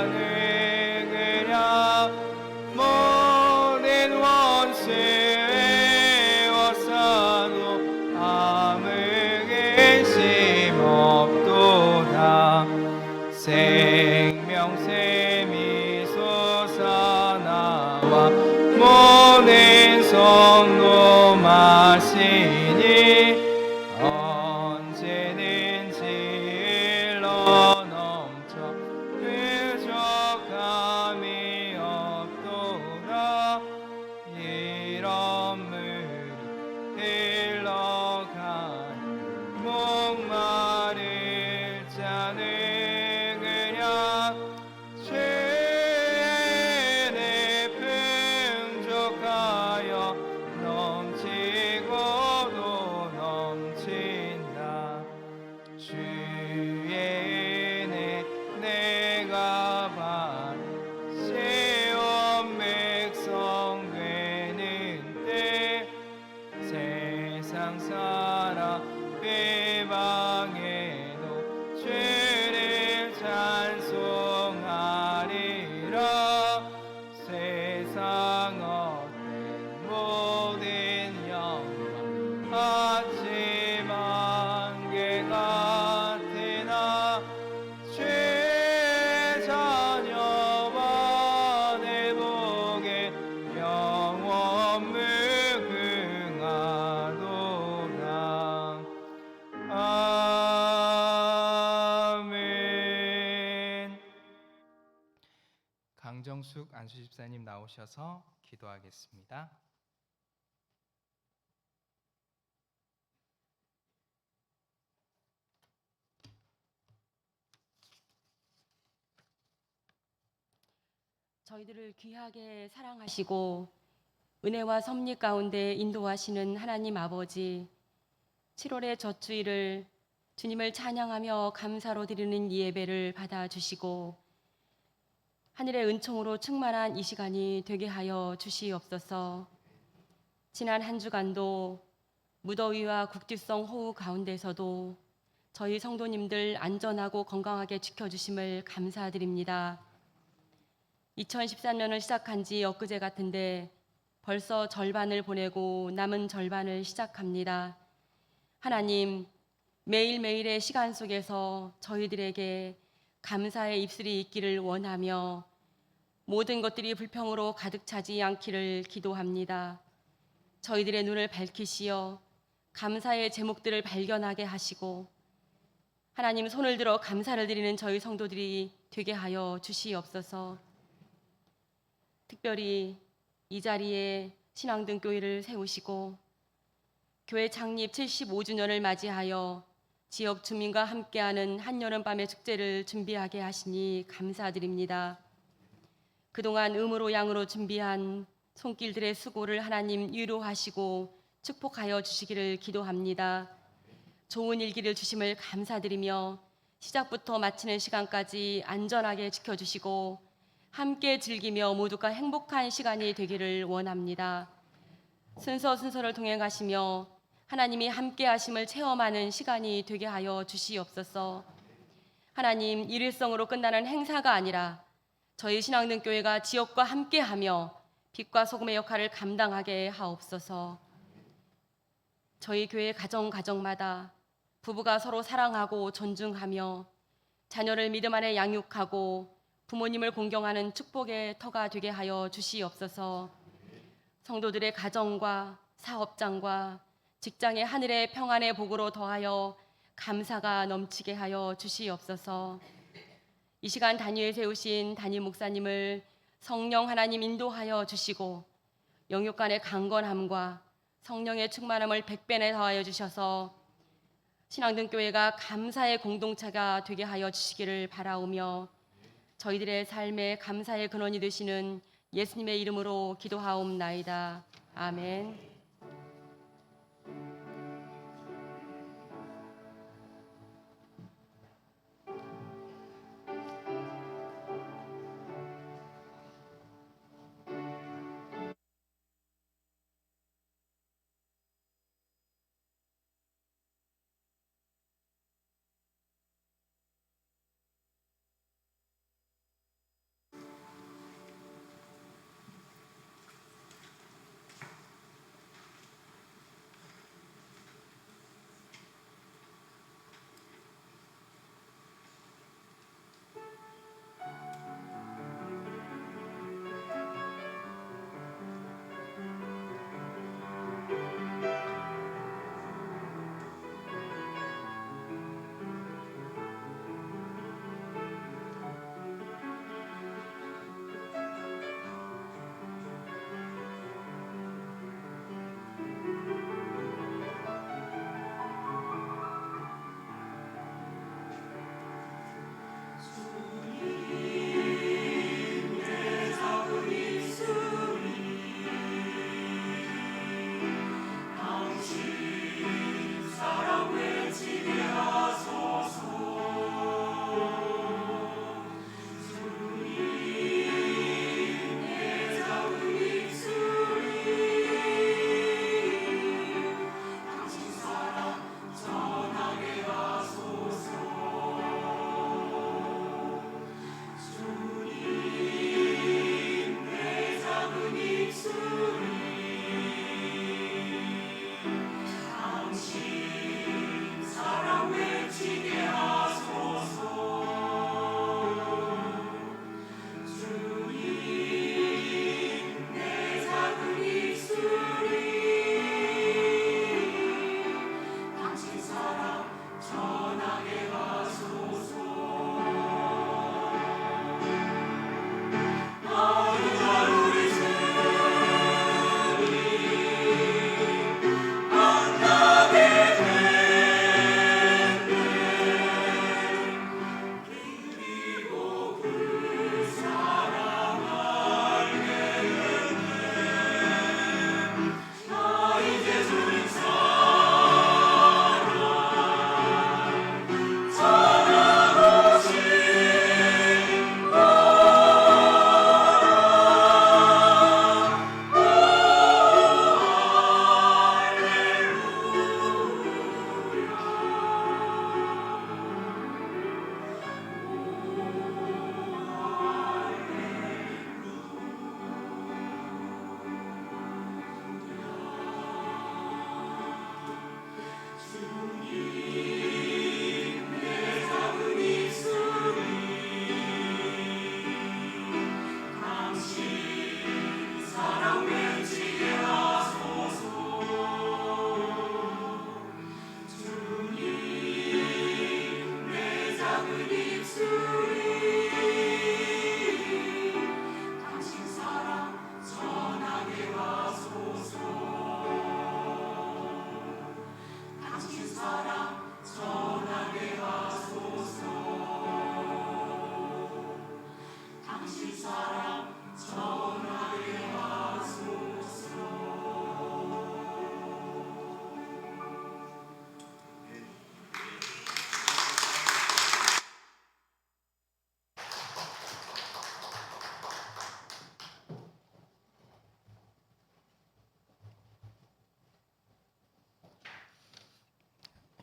가능하랴. 모든 원수 에워싸도 아무 근심 없도다. 생명샘이 솟아나와 모든 성도 마시니 언제든지 흘러 넘쳐 부족함이 없도다. 이런 물이 흘러가니 목마를 자는 죄는 풍족하여 넘치고도 넘친다. 주의 은혜 내가 바라 시온 백성 되는 때 세상 사람 비방해도 주를 찬송하리라. 세상 얻는 모든 영광 아침 안개 같으나 주의 자녀와 내 복에 영원 무궁하도다. 아멘. 강정숙 안수집사님 나오셔서 기도하겠습니다. 저희들을 귀하게 사랑하시고 은혜와 섭리 가운데 인도하시는 하나님 아버지, 7월의 첫 주일을 주님을 찬양하며 감사로 드리는 이 예배를 받아주시고 하늘의 은총으로 충만한 이 시간이 되게 하여 주시옵소서. 지난 한 주간도 무더위와 국지성 호우 가운데서도 저희 성도님들 안전하고 건강하게 지켜주심을 감사드립니다. 2013년을 시작한 지 엊그제 같은데 벌써 절반을 보내고 남은 절반을 시작합니다. 하나님, 매일매일의 시간 속에서 저희들에게 감사의 입술이 있기를 원하며 모든 것들이 불평으로 가득 차지 않기를 기도합니다. 저희들의 눈을 밝히시어 감사의 제목들을 발견하게 하시고 하나님, 손을 들어 감사를 드리는 저희 성도들이 되게 하여 주시옵소서. 특별히 이 자리에 신앙등교회를 세우시고 교회 창립 75주년을 맞이하여 지역 주민과 함께하는 한여름밤의 축제를 준비하게 하시니 감사드립니다. 그동안 음으로 양으로 준비한 손길들의 수고를 하나님 위로하시고 축복하여 주시기를 기도합니다. 좋은 일기를 주심을 감사드리며 시작부터 마치는 시간까지 안전하게 지켜주시고 함께 즐기며 모두가 행복한 시간이 되기를 원합니다. 순서를 통해 가시며 하나님이 함께 하심을 체험하는 시간이 되게 하여 주시옵소서. 하나님, 일일성으로 끝나는 행사가 아니라 저희 신앙등교회가 지역과 함께하며 빛과 소금의 역할을 감당하게 하옵소서. 저희 교회 가정마다 부부가 서로 사랑하고 존중하며 자녀를 믿음 안에 양육하고 부모님을 공경하는 축복의 터가 되게 하여 주시옵소서. 성도들의 가정과 사업장과 직장의 하늘의 평안의 복으로 더하여 감사가 넘치게 하여 주시옵소서. 이 시간 단위에 세우신 담임 목사님을 성령 하나님 인도하여 주시고 영육간의 강건함과 성령의 충만함을 100배나 더하여 주셔서 신앙등교회가 감사의 공동체가 되게 하여 주시기를 바라오며 저희들의 삶의 감사의 근원이 되시는 예수님의 이름으로 기도하옵나이다. 아멘.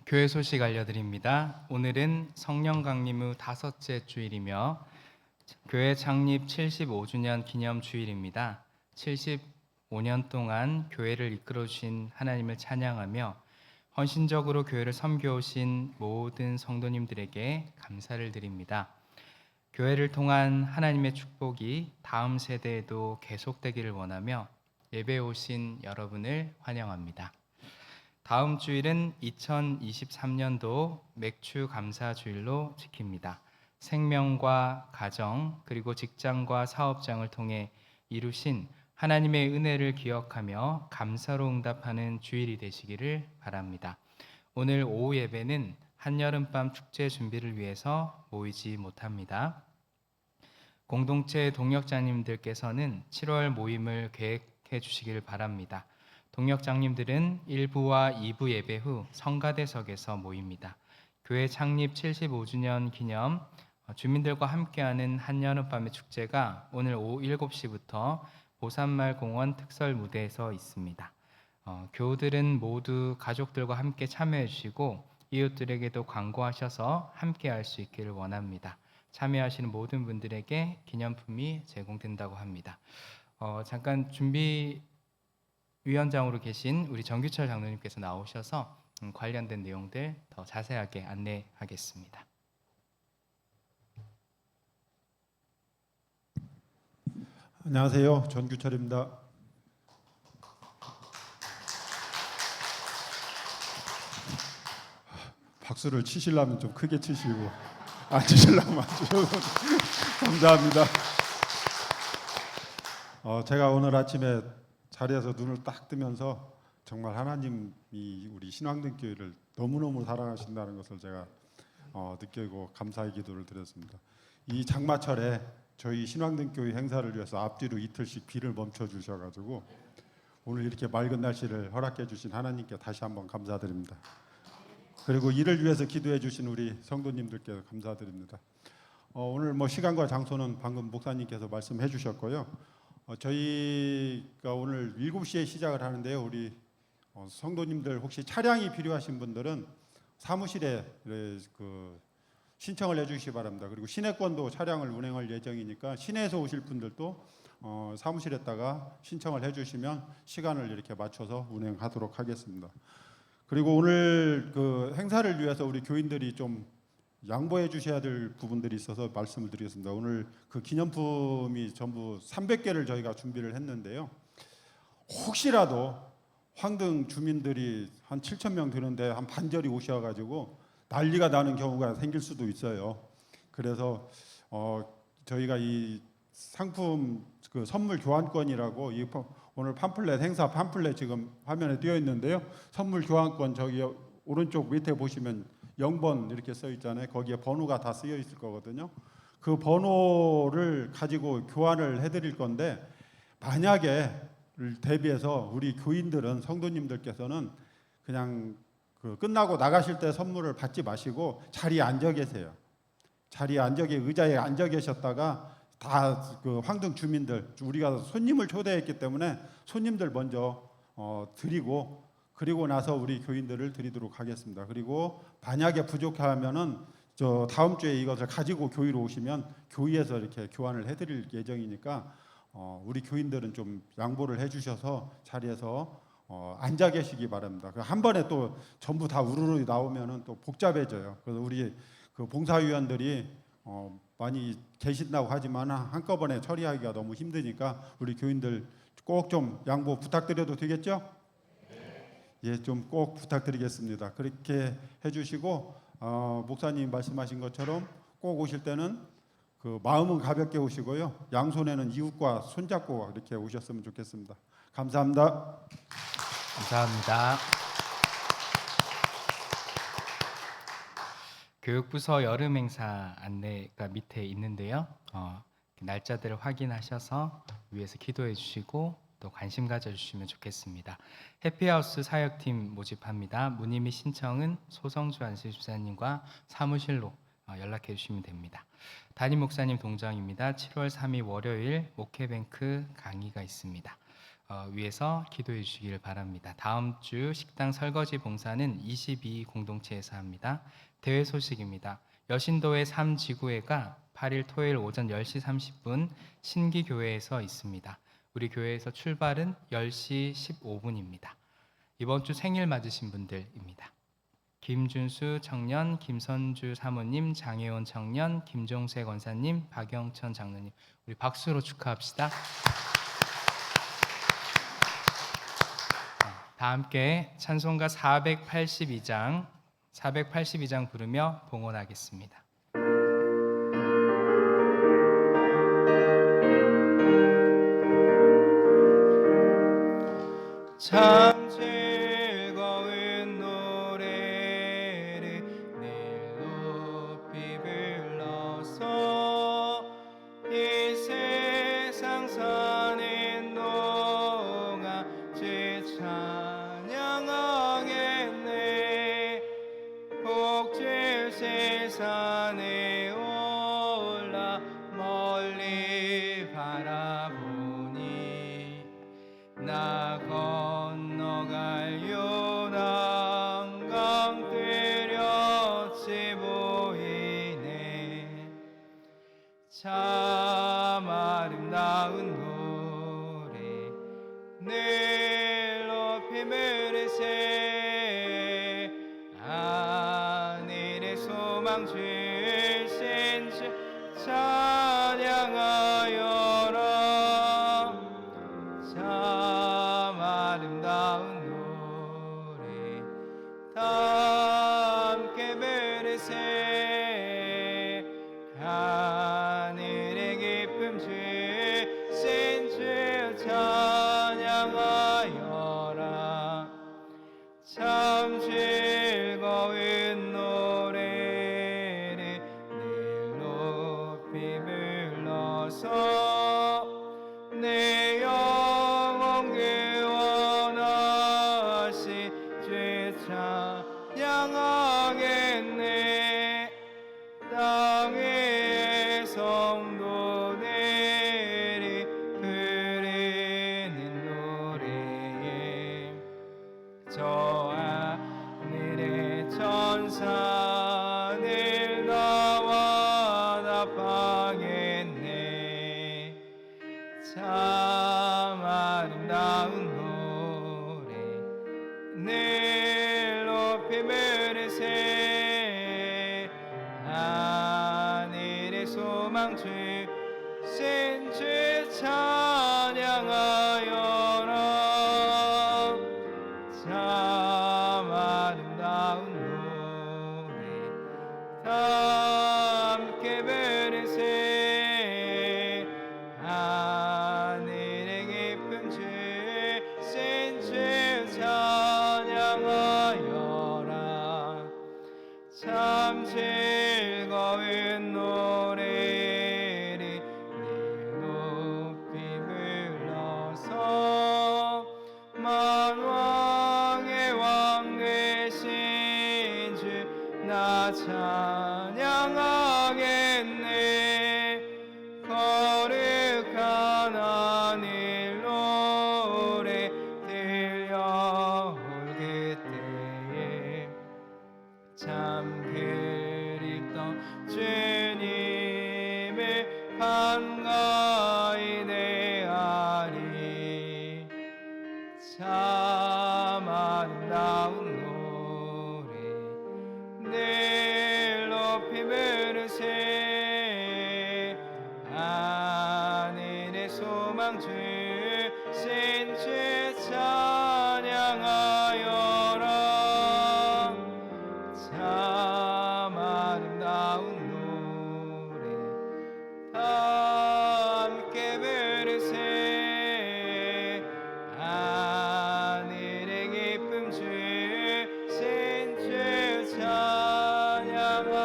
교회 소식 알려드립니다. 오늘은 성령 강림 후 5째 주일이며 교회 창립 75주년 기념 주일입니다. 75년 동안 교회를 이끌어 주신 하나님을 찬양하며 헌신적으로 교회를 섬겨오신 모든 성도님들에게 감사를 드립니다. 교회를 통한 하나님의 축복이 다음 세대에도 계속되기를 원하며 예배에 오신 여러분을 환영합니다. 다음 주일은 2023년도 맥주 감사 주일로 지킵니다. 생명과 가정 그리고 직장과 사업장을 통해 이루신 하나님의 은혜를 기억하며 감사로 응답하는 주일이 되시기를 바랍니다. 오늘 오후 예배는 한여름밤 축제 준비를 위해서 모이지 못합니다. 공동체 동역자님들께서는 7월 모임을 계획해 주시기를 바랍니다. 동역장님들은 1부와 2부 예배 후 성가대석에서 모입니다. 교회 창립 75주년 기념 주민들과 함께하는 한여름밤의 축제가 오늘 오후 7시부터 보산마을 공원 특설 무대에서 있습니다. 교우들은 모두 가족들과 함께 참여해 주시고 이웃들에게도 광고하셔서 함께 할 수 있기를 원합니다. 참여하시는 모든 분들에게 기념품이 제공된다고 합니다. 잠깐 준비위원장으로 계신 우리 정규철 장로님께서 나오셔서 관련된 내용들 더 자세하게 안내하겠습니다. 안녕하세요. 전규철입니다. 박수를 치시려면 좀 크게 치시고 안 치시려면 안 치셔도 감사합니다. 제가 오늘 아침에 자리에서 눈을 딱 뜨면서 정말 하나님이 우리 신앙등교회를 너무너무 사랑하신다는 것을 제가 느끼고 감사의 기도를 드렸습니다. 이 장마철에 저희 신앙등교회 행사를 위해서 앞뒤로 이틀씩 비를 멈춰 주셔가지고 오늘 이렇게 맑은 날씨를 허락해 주신 하나님께 다시 한번 감사드립니다. 그리고 이를 위해서 기도해 주신 우리 성도님들께 감사드립니다. 오늘 시간과 장소는 방금 목사님께서 말씀해 주셨고요. 저희가 오늘 7시에 시작을 하는데요. 우리 성도님들 혹시 차량이 필요하신 분들은 사무실에 신청을 해주시기 바랍니다. 그리고 시내권도 차량을 운행할 예정이니까 시내에서 오실 분들도 사무실에다가 신청을 해주시면 시간을 이렇게 맞춰서 운행하도록 하겠습니다. 그리고 오늘 그 행사를 위해서 우리 교인들이 좀 양보해 주셔야 될 부분들이 있어서 말씀을 드리겠습니다. 오늘 그 기념품이 전부 300개를 저희가 준비를 했는데요. 혹시라도 황등 주민들이 한 7,000명 되는데 한 반절이 오셔가지고 난리가 나는 경우가 생길 수도 있어요. 그래서 저희가 이 상품 그 선물 교환권이라고 오늘 팜플렛 행사 팜플렛 지금 화면에 띄어 있는데요. 선물 교환권 저기 오른쪽 밑에 보시면 0번 이렇게 써 있잖아요. 거기에 번호가 다 쓰여 있을 거거든요. 그 번호를 가지고 교환을 해드릴 건데 만약에 대비해서 우리 교인들은 성도님들께서는 그냥 끝나고 나가실 때 선물을 받지 마시고 자리에 앉아 계세요. 자리에 의자에 앉아 계셨다가 다 그 황등 주민들 우리가 손님을 초대했기 때문에 손님들 먼저 드리고 그리고 나서 우리 교인들을 드리도록 하겠습니다. 그리고 만약에 부족하면은 저 다음 주에 이것을 가지고 교회로 오시면 교회에서 이렇게 교환을 해드릴 예정이니까 우리 교인들은 좀 양보를 해주셔서 자리에서 앉아 계시기 바랍니다. 한 번에 또 전부 다 우르르 나오면은 또 복잡해져요. 그래서 우리 그 봉사위원들이 많이 계신다고 하지만 한꺼번에 처리하기가 너무 힘드니까 우리 교인들 꼭 좀 양보 부탁드려도 되겠죠? 예, 좀 꼭 부탁드리겠습니다. 그렇게 해주시고 목사님 말씀하신 것처럼 꼭 오실 때는 그 마음은 가볍게 오시고요. 양손에는 이웃과 손잡고 이렇게 오셨으면 좋겠습니다. 감사합니다. 감사합니다. 교육부서 여름 행사 안내가 밑에 있는데요. 날짜들을 확인하셔서 위에서 기도해 주시고 또 관심 가져주시면 좋겠습니다. 해피하우스 사역팀 모집합니다. 문의 및 신청은 소성주 안수집사님과 사무실로 연락해 주시면 됩니다. 담임 목사님 동정입니다. 7월 3일 월요일 목회뱅크 강의가 있습니다. 위에서 기도해 주시기를 바랍니다. 다음 주 식당 설거지 봉사는 22 공동체에서 합니다. 대회 소식입니다. 여신도의 3지구회가 8일 토요일 오전 10시 30분 신기교회에서 있습니다. 우리 교회에서 출발은 10시 15분입니다. 이번 주 생일 맞으신 분들입니다. 김준수 청년, 김선주 사모님, 장혜원 청년, 김종세 권사님, 박영천 장로님, 우리 박수로 축하합시다. 다 함께 찬송가 482장 부르며 봉헌하겠습니다. 참 즐거운 노래를 늘 높이 불러서 이 세상 사는 동안 주 찬양하겠네. 복주 세상에 올라 멀리 바라보니 나 건너갈 요단강 뚜렷이 보이네. 참 아름다운 노래 늘 높이 부르세. 하늘의 소망 주신 주 찬양하여라. 참 아름다운 노래 다 함께 부르세. 하늘의 기쁨 주신 주 찬양하여라. 참 즐거운 노래를 늘 높이 불러서 내 영혼 구원하시 주 찬양하겠네. 땅의 성도들이 부르는 노래에 저 하늘의 천사들 나와 답하겠네. 참 아름다운 노래 늘 높이 부르세. 하늘의 소망 주신 주 찬양하여라. 참 아름다운 노래 다 함께 부르세. 하늘의 기쁨 주신 주 찬양하여라. 참 즐거운 노래를 늘 높이 불러서 만왕의 왕 되신 주 나 찬양하겠네. 거룩한 하늘 노래 들려올 그때에 참 그립던 주님을 반가이 대하리. 참 아름다운 노래 늘 높이 부르세. 하늘의 소망 주신 주 찬양하여라. 참 아름다운 노래 다 함께 부르세. 하늘의 기쁨 주신 주 찬양하여라.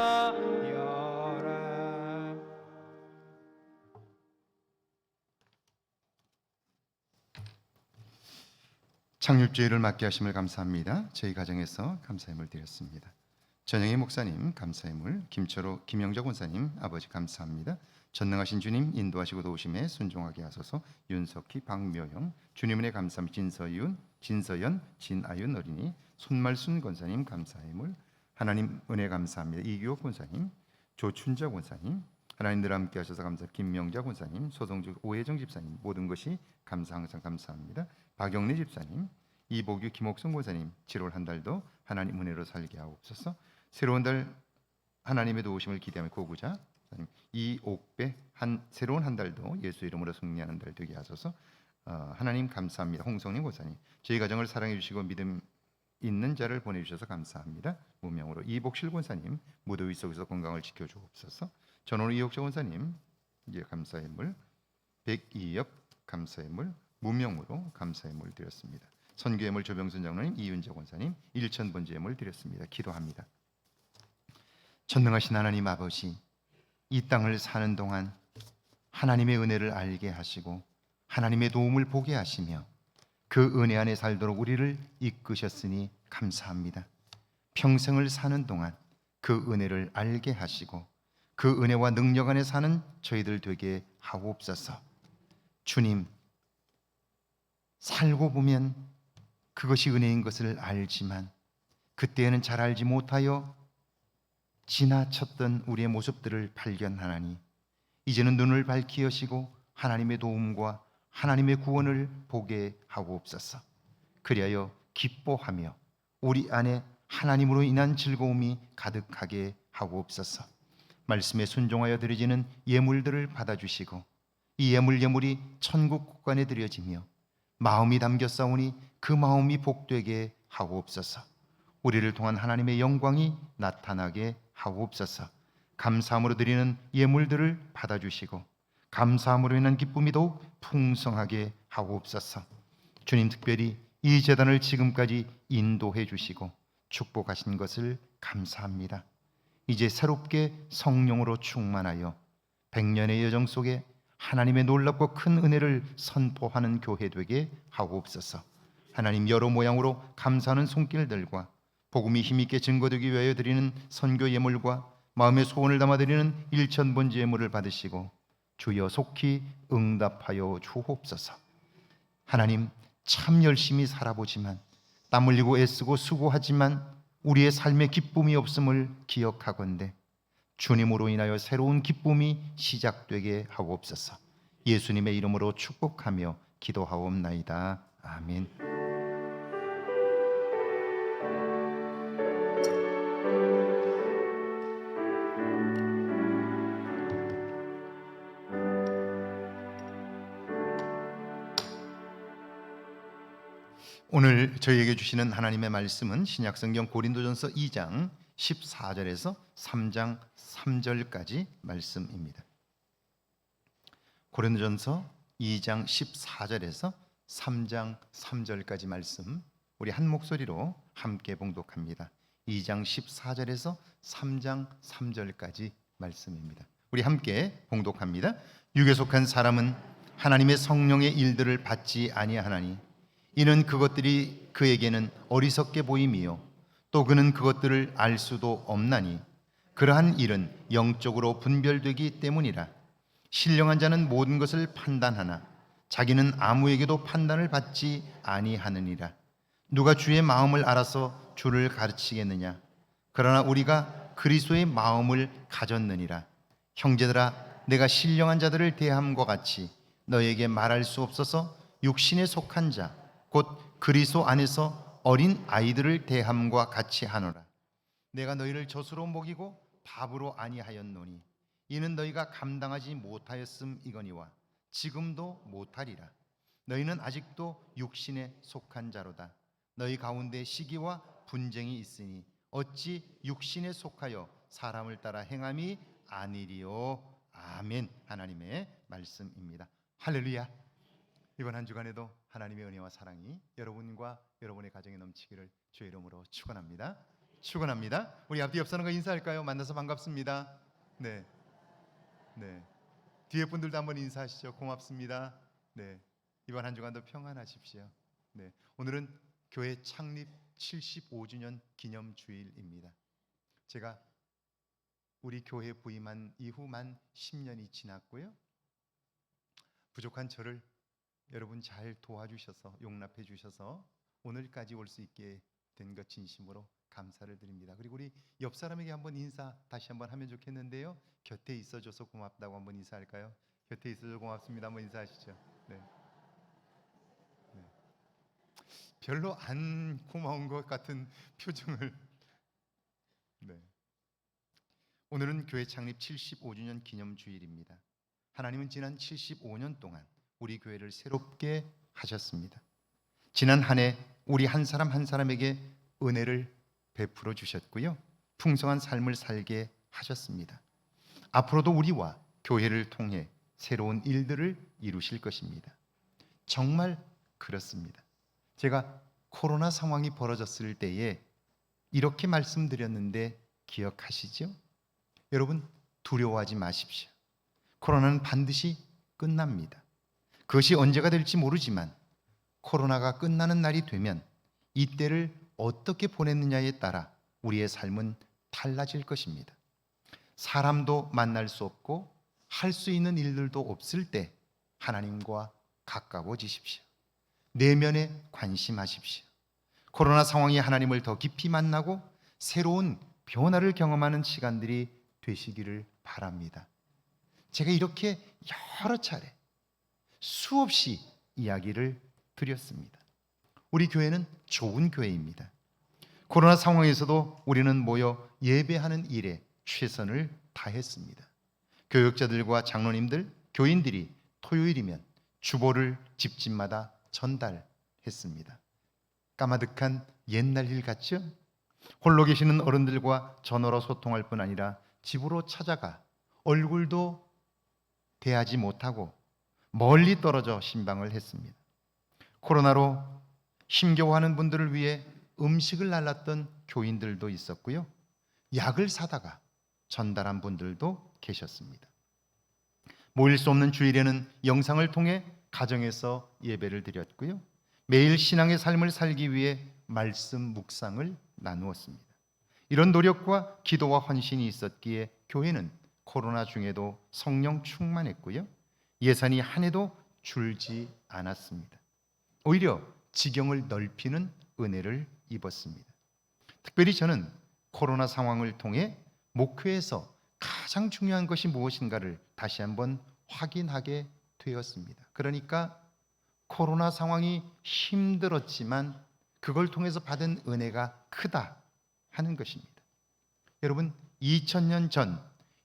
창립주의를 맡게 하심을 감사합니다. 저희 가정에서 감사함을 드렸습니다. 전영희 목사님 감사함을, 김철호, 김영적 권사님 아버지 감사합니다. 전능하신 주님 인도하시고 도우심에 순종하게 하소서. 윤석희, 박묘영, 주님의 감사함, 진서연, 진아윤 어린이, 손말순 권사님 감사함을, 하나님 은혜 감사합니다. 이규호 권사님, 조춘자 권사님, 하나님 늘 함께 하셔서 감사합니다. 김명자 권사님, 소성주 오혜정 집사님, 모든 것이 항상 감사합니다. 박영래 집사님, 이보규 김옥성 권사님, 7월 한 달도 하나님 은혜로 살게 하옵소서. 새로운 달 하나님의 도우심을 기대하며 고구자 이옥배, 새로운 한 달도 예수 이름으로 승리하는 달 되게 하소서. 하나님 감사합니다. 홍성님 권사님, 저희 가정을 사랑해 주시고 믿음 있는 자를 보내주셔서 감사합니다. 무명으로 이복실 권사님, 무더위 속에서 건강을 지켜주옵소서. 전원우 이옥자 권사님, 이제 감사의 물, 백이엽 감사의 물, 무명으로 감사의 물 드렸습니다. 선교의 물 조병순 장로님, 이윤재 권사님, 1000번째 물 드렸습니다. 기도합니다. 전능하신 하나님 아버지, 이 땅을 사는 동안 하나님의 은혜를 알게 하시고 하나님의 도움을 보게 하시며 그 은혜 안에 살도록 우리를 이끄셨으니 감사합니다. 평생을 사는 동안 그 은혜를 알게 하시고 그 은혜와 능력 안에 사는 저희들 되게 하옵소서. 주님, 살고 보면 그것이 은혜인 것을 알지만 그때에는 잘 알지 못하여 지나쳤던 우리의 모습들을 발견하나니 이제는 눈을 밝히 여시고 하나님의 도움과 하나님의 구원을 보게 하옵소서. 그리하여 기뻐하며 우리 안에 하나님으로 인한 즐거움이 가득하게 하옵소서. 말씀에 순종하여 드려지는 예물들을 받아주시고 이 예물이 천국 국간에 드려지며 마음이 담겨 싸우니 그 마음이 복되게 하옵소서. 우리를 통한 하나님의 영광이 나타나게 하옵소서. 감사함으로 드리는 예물들을 받아주시고 감사함으로 인한 기쁨이 더욱 풍성하게 하옵소서. 주님, 특별히 이 제단을 지금까지 인도해 주시고 축복하신 것을 감사합니다. 이제 새롭게 성령으로 충만하여 100년의 여정 속에 하나님의 놀랍고 큰 은혜를 선포하는 교회 되게 하옵소서. 하나님, 여러 모양으로 감사하는 손길들과 복음이 힘있게 증거되기 위하여 드리는 선교 예물과 마음의 소원을 담아 드리는 1000번째 예물을 받으시고 주여 속히 응답하여 주옵소서. 하나님, 참 열심히 살아보지만 땀 흘리고 애쓰고 수고하지만 우리의 삶에 기쁨이 없음을 기억하건대 주님으로 인하여 새로운 기쁨이 시작되게 하옵소서. 예수님의 이름으로 축복하며 기도하옵나이다. 아멘. 오늘 저희에게 주시는 하나님의 말씀은 신약성경 고린도전서 2장 14절에서 3장 3절까지 말씀입니다. 고린도전서 2장 14절에서 3장 3절까지 말씀, 우리 한 목소리로 함께 봉독합니다. 2장 14절에서 3장 3절까지 말씀입니다. 우리 함께 봉독합니다. 육에 속한 사람은 하나님의 성령의 일들을 받지 아니하나니 이는 그것들이 그에게는 어리석게 보임이요 또 그는 그것들을 알 수도 없나니 그러한 일은 영적으로 분별되기 때문이라. 신령한 자는 모든 것을 판단하나 자기는 아무에게도 판단을 받지 아니하느니라. 누가 주의 마음을 알아서 주를 가르치겠느냐? 그러나 우리가 그리스도의 마음을 가졌느니라. 형제들아, 내가 신령한 자들을 대함과 같이 너에게 말할 수 없어서 육신에 속한 자 곧 그리스도 안에서 어린 아이들을 대함과 같이 하노라. 내가 너희를 젖으로 먹이고 밥으로 아니하였노니 이는 너희가 감당하지 못하였음이거니와 지금도 못하리라. 너희는 아직도 육신에 속한 자로다. 너희 가운데 시기와 분쟁이 있으니 어찌 육신에 속하여 사람을 따라 행함이 아니리요. 아멘. 하나님의 말씀입니다. 할렐루야. 이번 한 주간에도 하나님의 은혜와 사랑이 여러분과 여러분의 가정에 넘치기를 주의 이름으로 축원합니다. 축원합니다. 우리 앞뒤 옆 사람과 인사할까요? 만나서 반갑습니다. 네. 뒤에 분들도 한번 인사하시죠. 고맙습니다. 네. 이번 한 주간도 평안하십시오. 네, 오늘은 교회 창립 75주년 기념 주일입니다. 제가 우리 교회 부임한 이후 만 10년이 지났고요. 부족한 저를 여러분 잘 도와주셔서 용납해 주셔서 오늘까지 올 수 있게 된 것 진심으로 감사를 드립니다. 그리고 우리 옆 사람에게 한번 인사 다시 한번 하면 좋겠는데요. 곁에 있어줘서 고맙다고 한번 인사할까요? 곁에 있어줘서 고맙습니다. 한번 인사하시죠. 네. 네. 별로 안 고마운 것 같은 표정을. 네. 오늘은 교회 창립 75주년 기념 주일입니다. 하나님은 지난 75년 동안 우리 교회를 새롭게 하셨습니다. 지난 한 해 우리 한 사람 한 사람에게 은혜를 베풀어 주셨고요. 풍성한 삶을 살게 하셨습니다. 앞으로도 우리와 교회를 통해 새로운 일들을 이루실 것입니다. 정말 그렇습니다. 제가 코로나 상황이 벌어졌을 때에 이렇게 말씀드렸는데 기억하시죠? 여러분, 두려워하지 마십시오. 코로나는 반드시 끝납니다. 그것이 언제가 될지 모르지만 코로나가 끝나는 날이 되면 이때를 어떻게 보냈느냐에 따라 우리의 삶은 달라질 것입니다. 사람도 만날 수 없고 할 수 있는 일들도 없을 때 하나님과 가까워지십시오. 내면에 관심하십시오. 코로나 상황이 하나님을 더 깊이 만나고 새로운 변화를 경험하는 시간들이 되시기를 바랍니다. 제가 이렇게 여러 차례 수없이 이야기를 드렸습니다. 우리 교회는 좋은 교회입니다. 코로나 상황에서도 우리는 모여 예배하는 일에 최선을 다했습니다. 교역자들과 장로님들, 교인들이 토요일이면 주보를 집집마다 전달했습니다. 까마득한 옛날 일 같죠? 홀로 계시는 어른들과 전화로 소통할 뿐 아니라 집으로 찾아가 얼굴도 대하지 못하고 멀리 떨어져 신방을 했습니다. 코로나로 힘겨워하는 분들을 위해 음식을 날랐던 교인들도 있었고요. 약을 사다가 전달한 분들도 계셨습니다. 모일 수 없는 주일에는 영상을 통해 가정에서 예배를 드렸고요. 매일 신앙의 삶을 살기 위해 말씀 묵상을 나누었습니다. 이런 노력과 기도와 헌신이 있었기에 교회는 코로나 중에도 성령 충만했고요. 예산이 한 해도 줄지 않았습니다. 오히려 지경을 넓히는 은혜를 입었습니다. 특별히 저는 코로나 상황을 통해 목회에서 가장 중요한 것이 무엇인가를 다시 한번 확인하게 되었습니다. 그러니까 코로나 상황이 힘들었지만 그걸 통해서 받은 은혜가 크다 하는 것입니다. 여러분, 2000년 전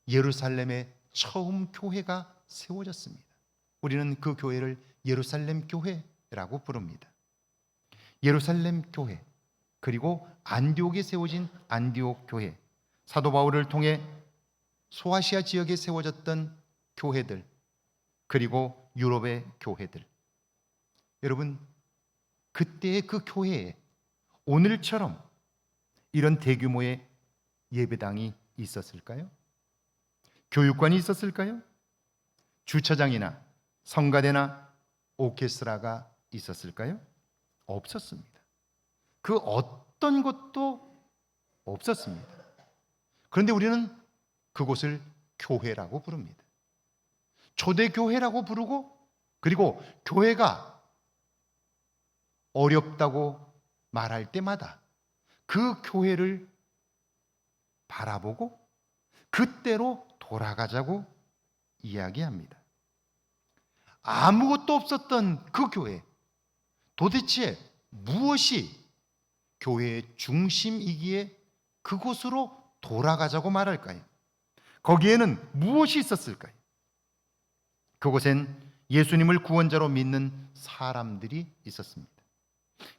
예루살렘에 처음 교회가 세워졌습니다. 우리는 그 교회를 예루살렘 교회라고 부릅니다. 예루살렘 교회, 그리고 안디옥에 세워진 안디옥 교회, 사도 바울을 통해 소아시아 지역에 세워졌던 교회들, 그리고 유럽의 교회들. 여러분, 그때의 그 교회에 오늘처럼 이런 대규모의 예배당이 있었을까요? 교육관이 있었을까요? 주차장이나 성가대나 오케스트라가 있었을까요? 없었습니다. 그 어떤 것도 없었습니다. 그런데 우리는 그곳을 교회라고 부릅니다. 초대교회라고 부르고, 그리고 교회가 어렵다고 말할 때마다 그 교회를 바라보고 그때로 돌아가자고 이야기합니다. 아무것도 없었던 그 교회, 도대체 무엇이 교회의 중심이기에 그곳으로 돌아가자고 말할까요? 거기에는 무엇이 있었을까요? 그곳엔 예수님을 구원자로 믿는 사람들이 있었습니다.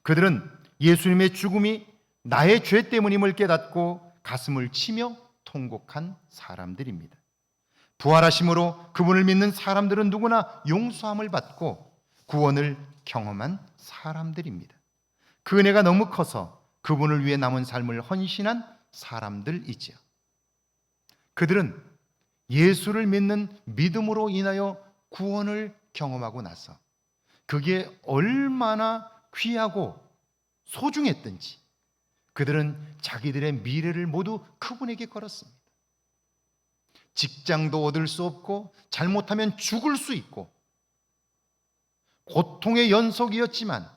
그들은 예수님의 죽음이 나의 죄 때문임을 깨닫고 가슴을 치며 통곡한 사람들입니다. 부활하심으로 그분을 믿는 사람들은 누구나 용서함을 받고 구원을 경험한 사람들입니다. 그 은혜가 너무 커서 그분을 위해 남은 삶을 헌신한 사람들이지요. 그들은 예수를 믿는 믿음으로 인하여 구원을 경험하고 나서 그게 얼마나 귀하고 소중했든지 그들은 자기들의 미래를 모두 그분에게 걸었습니다. 직장도 얻을 수 없고 잘못하면 죽을 수 있고 고통의 연속이었지만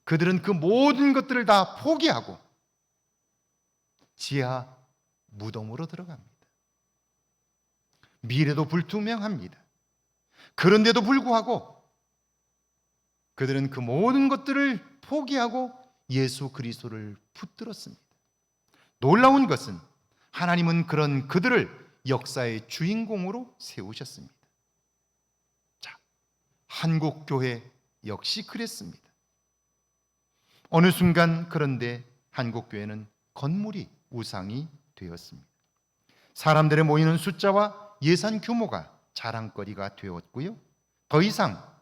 그들은 그 모든 것들을 다 포기하고 지하 무덤으로 들어갑니다. 미래도 불투명합니다. 그런데도 불구하고 그들은 그 모든 것들을 포기하고 예수 그리스도를 붙들었습니다. 놀라운 것은 하나님은 그런 그들을 역사의 주인공으로 세우셨습니다. 자, 한국 교회 역시 그랬습니다. 어느 순간 그런데 한국 교회는 건물이 우상이 되었습니다. 사람들의 모이는 숫자와 예산 규모가 자랑거리가 되었고요. 더 이상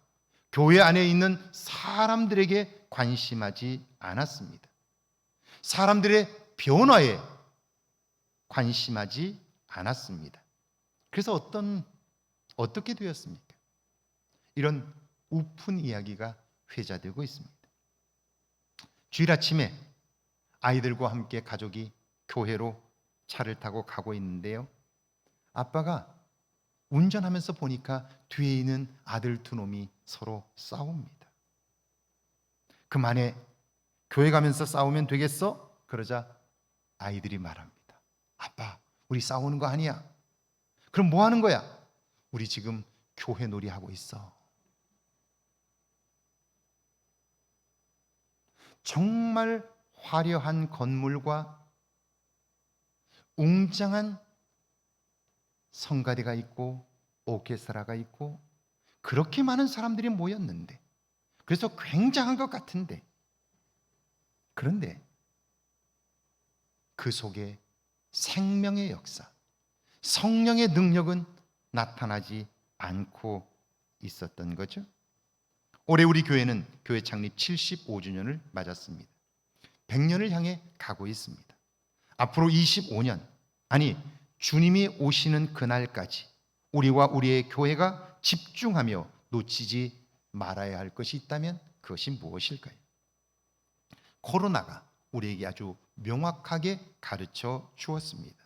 교회 안에 있는 사람들에게 관심하지 않았습니다. 사람들의 변화에 관심하지 않았습니다. 그래서 어떻게 되었습니까? 이런 우픈 이야기가 회자되고 있습니다. 주일 아침에 아이들과 함께 가족이 교회로 차를 타고 가고 있는데요. 아빠가 운전하면서 보니까 뒤에 있는 아들 두 놈이 서로 싸웁니다. 그만해, 교회 가면서 싸우면 되겠어? 그러자 아이들이 말합니다. 아빠, 우리 싸우는 거 아니야. 그럼 뭐 하는 거야? 우리 지금 교회 놀이 하고 있어. 정말 화려한 건물과 웅장한 성가대가 있고 오케스트라가 있고 그렇게 많은 사람들이 모였는데, 그래서 굉장한 것 같은데, 그런데 그 속에 생명의 역사, 성령의 능력은 나타나지 않고 있었던 거죠. 올해 우리 교회는 교회 창립 75주년을 맞았습니다. 100년을 향해 가고 있습니다. 앞으로 25년, 아니 주님이 오시는 그날까지 우리와 우리의 교회가 집중하며 놓치지 말아야 할 것이 있다면 그것이 무엇일까요? 코로나가 우리에게 아주 명확하게 가르쳐 주었습니다.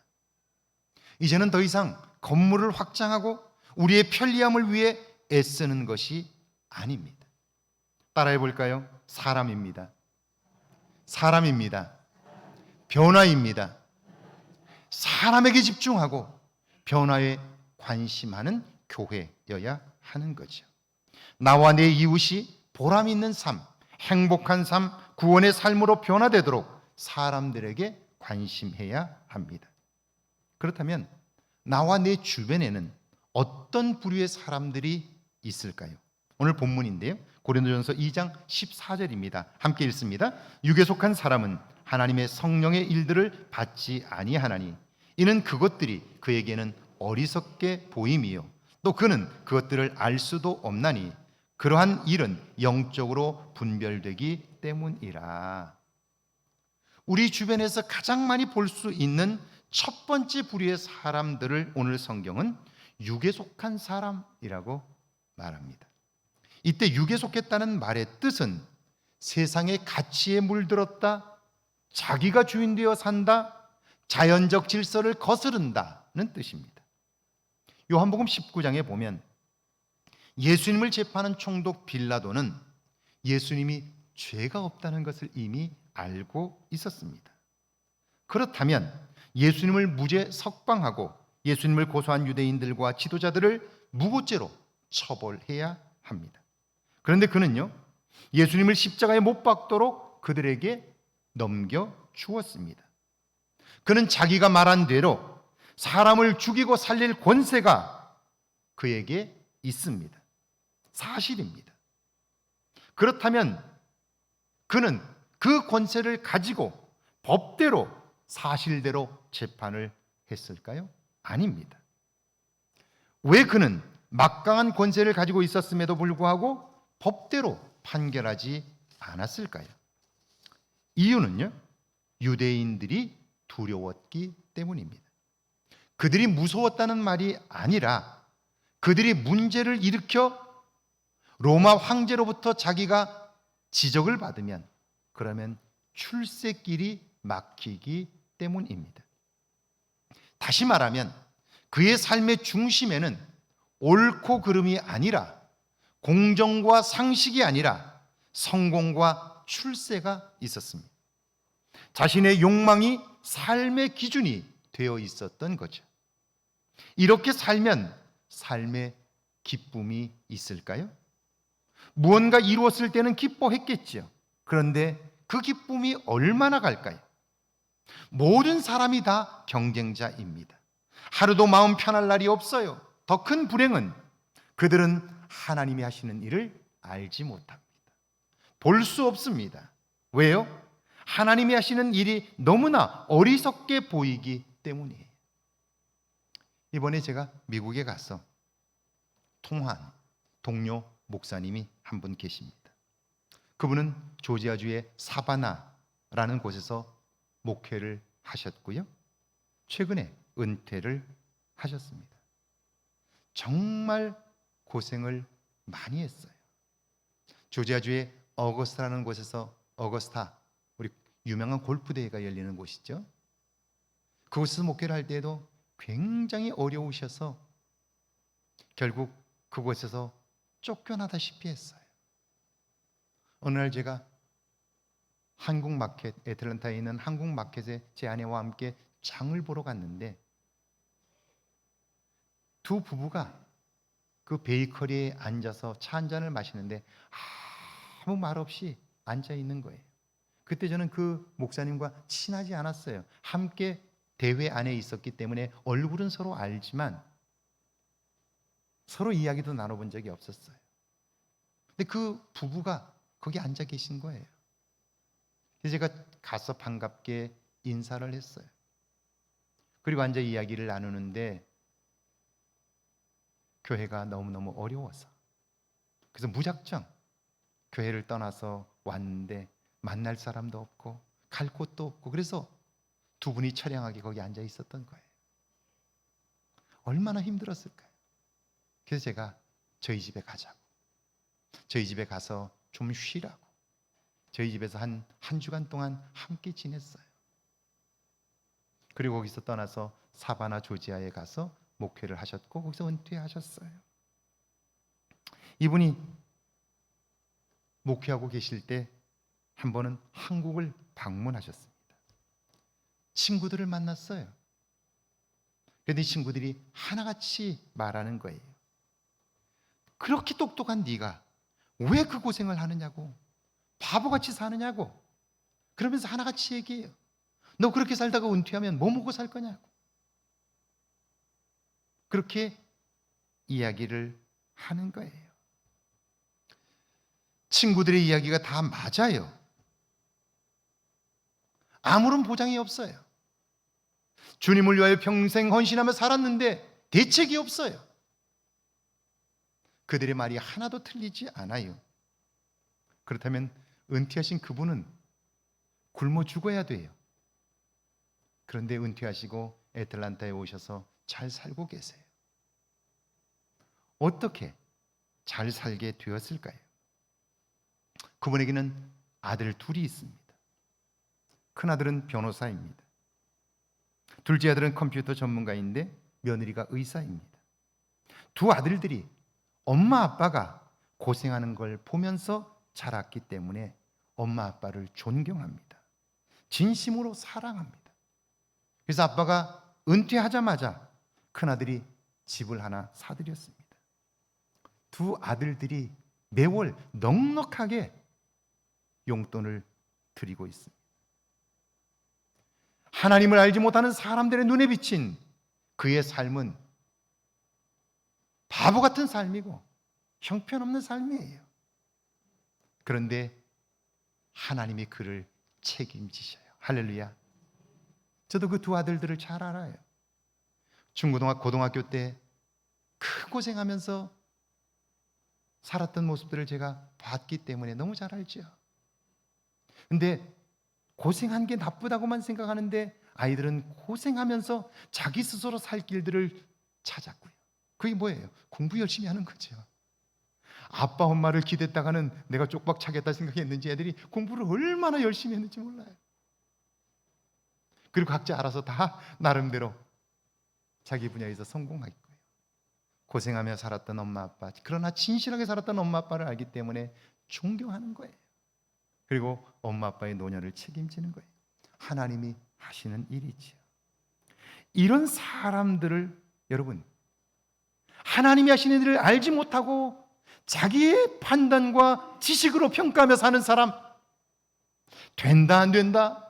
이제는 더 이상 건물을 확장하고 우리의 편리함을 위해 애쓰는 것이 아닙니다. 따라해 볼까요? 사람입니다. 사람입니다. 변화입니다. 사람에게 집중하고 변화에 관심하는 교회여야 하는 거죠. 나와 내 이웃이 보람 있는 삶, 행복한 삶, 구원의 삶으로 변화되도록 사람들에게 관심해야 합니다. 그렇다면 나와 내 주변에는 어떤 부류의 사람들이 있을까요? 오늘 본문인데요. 고린도전서 2장 14절입니다. 함께 읽습니다. 육에 속한 사람은 하나님의 성령의 일들을 받지 아니하나니 이는 그것들이 그에게는 어리석게 보임이요 또 그는 그것들을 알 수도 없나니 그러한 일은 영적으로 분별되기 때문이라. 우리 주변에서 가장 많이 볼 수 있는 첫 번째 부류의 사람들을 오늘 성경은 육에 속한 사람이라고 말합니다. 이때 육에 속했다는 말의 뜻은 세상의 가치에 물들었다, 자기가 주인 되어 산다, 자연적 질서를 거스른다는 뜻입니다. 요한복음 19장에 보면 예수님을 재판한 총독 빌라도는 예수님이 죄가 없다는 것을 이미 알고 있었습니다. 그렇다면 예수님을 무죄 석방하고 예수님을 고소한 유대인들과 지도자들을 무고죄로 처벌해야 합니다. 그런데 그는요, 예수님을 십자가에 못 박도록 그들에게 넘겨주었습니다. 그는 자기가 말한 대로 사람을 죽이고 살릴 권세가 그에게 있습니다. 사실입니다. 그렇다면 그는 그 권세를 가지고 법대로 사실대로 재판을 했을까요? 아닙니다. 왜 그는 막강한 권세를 가지고 있었음에도 불구하고 법대로 판결하지 않았을까요? 이유는요, 유대인들이 두려웠기 때문입니다. 그들이 무서웠다는 말이 아니라 그들이 문제를 일으켜 로마 황제로부터 자기가 지적을 받으면 그러면 출세길이 막히기 때문입니다. 다시 말하면 그의 삶의 중심에는 옳고 그름이 아니라 공정과 상식이 아니라 성공과 출세가 있었습니다. 자신의 욕망이 삶의 기준이 되어 있었던 거죠. 이렇게 살면 삶의 기쁨이 있을까요? 무언가 이루었을 때는 기뻐했겠죠. 그런데 그 기쁨이 얼마나 갈까요? 모든 사람이 다 경쟁자입니다. 하루도 마음 편할 날이 없어요. 더 큰 불행은 그들은 하나님이 하시는 일을 알지 못합니다. 볼 수 없습니다. 왜요? 하나님이 하시는 일이 너무나 어리석게 보이기 때문이에요. 이번에 제가 미국에 가서 통화한 동료 목사님이 한 분 계십니다. 그분은 조지아주의 사바나라는 곳에서 목회를 하셨고요. 최근에 은퇴를 하셨습니다. 정말 고생을 많이 했어요. 조지아주의 어거스타라는 곳에서 어거스타, 우리 유명한 골프 대회가 열리는 곳이죠. 그곳에서 목회를 할 때에도 굉장히 어려우셔서 결국 그곳에서 쫓겨나다시피 했어요. 어느 날 제가 한국 마켓, 애틀랜타에 있는 한국 마켓에 제 아내와 함께 장을 보러 갔는데 두 부부가 그 베이커리에 앉아서 차 한 잔을 마시는데 아무 말 없이 앉아 있는 거예요. 그때 저는 그 목사님과 친하지 않았어요. 함께 대회 안에 있었기 때문에 얼굴은 서로 알지만 서로 이야기도 나눠본 적이 없었어요. 근데 그 부부가 거기 앉아 계신 거예요. 그래서 제가 가서 반갑게 인사를 했어요. 그리고 앉아 이야기를 나누는데 교회가 너무너무 어려워서 그래서 무작정 교회를 떠나서 왔는데 만날 사람도 없고 갈 곳도 없고 그래서 두 분이 처량하게 거기 앉아 있었던 거예요. 얼마나 힘들었을까요? 그래서 제가 저희 집에 가자고, 저희 집에 가서 좀 쉬라고, 저희 집에서 한 주간 동안 함께 지냈어요. 그리고 거기서 떠나서 사바나 조지아에 가서 목회를 하셨고 거기서 은퇴하셨어요. 이분이 목회하고 계실 때 한 번은 한국을 방문하셨습니다. 친구들을 만났어요. 그런데 이 친구들이 하나같이 말하는 거예요. 그렇게 똑똑한 네가 왜 그 고생을 하느냐고, 바보같이 사느냐고, 그러면서 하나같이 얘기해요. 너 그렇게 살다가 은퇴하면 뭐 먹고 살 거냐고. 그렇게 이야기를 하는 거예요. 친구들의 이야기가 다 맞아요. 아무런 보장이 없어요. 주님을 위하여 평생 헌신하며 살았는데 대책이 없어요. 그들의 말이 하나도 틀리지 않아요. 그렇다면 은퇴하신 그분은 굶어 죽어야 돼요. 그런데 은퇴하시고 애틀랜타에 오셔서 잘 살고 계세요. 어떻게 잘 살게 되었을까요? 그분에게는 아들 둘이 있습니다. 큰아들은 변호사입니다. 둘째 아들은 컴퓨터 전문가인데 며느리가 의사입니다. 두 아들들이 엄마 아빠가 고생하는 걸 보면서 자랐기 때문에 엄마 아빠를 존경합니다. 진심으로 사랑합니다. 그래서 아빠가 은퇴하자마자 큰아들이 집을 하나 사드렸습니다. 두 아들들이 매월 넉넉하게 용돈을 드리고 있습니다. 하나님을 알지 못하는 사람들의 눈에 비친 그의 삶은 바보 같은 삶이고 형편없는 삶이에요. 그런데 하나님이 그를 책임지셔요. 할렐루야. 저도 그 두 아들들을 잘 알아요. 중고등학교, 고등학교 때 큰 고생하면서 살았던 모습들을 제가 봤기 때문에 너무 잘 알죠. 근데 고생한 게 나쁘다고만 생각하는데 아이들은 고생하면서 자기 스스로 살 길들을 찾았고요. 그게 뭐예요? 공부 열심히 하는 거죠. 아빠 엄마를 기댔다가는 내가 쪽박 차겠다 생각했는지 애들이 공부를 얼마나 열심히 했는지 몰라요. 그리고 각자 알아서 다 나름대로 자기 분야에서 성공할 거예요. 고생하며 살았던 엄마 아빠, 그러나 진실하게 살았던 엄마 아빠를 알기 때문에 존경하는 거예요. 그리고 엄마 아빠의 노년을 책임지는 거예요. 하나님이 하시는 일이지요. 이런 사람들을 여러분, 하나님이 하시는 일을 알지 못하고 자기의 판단과 지식으로 평가하며 사는 사람, 된다 안 된다,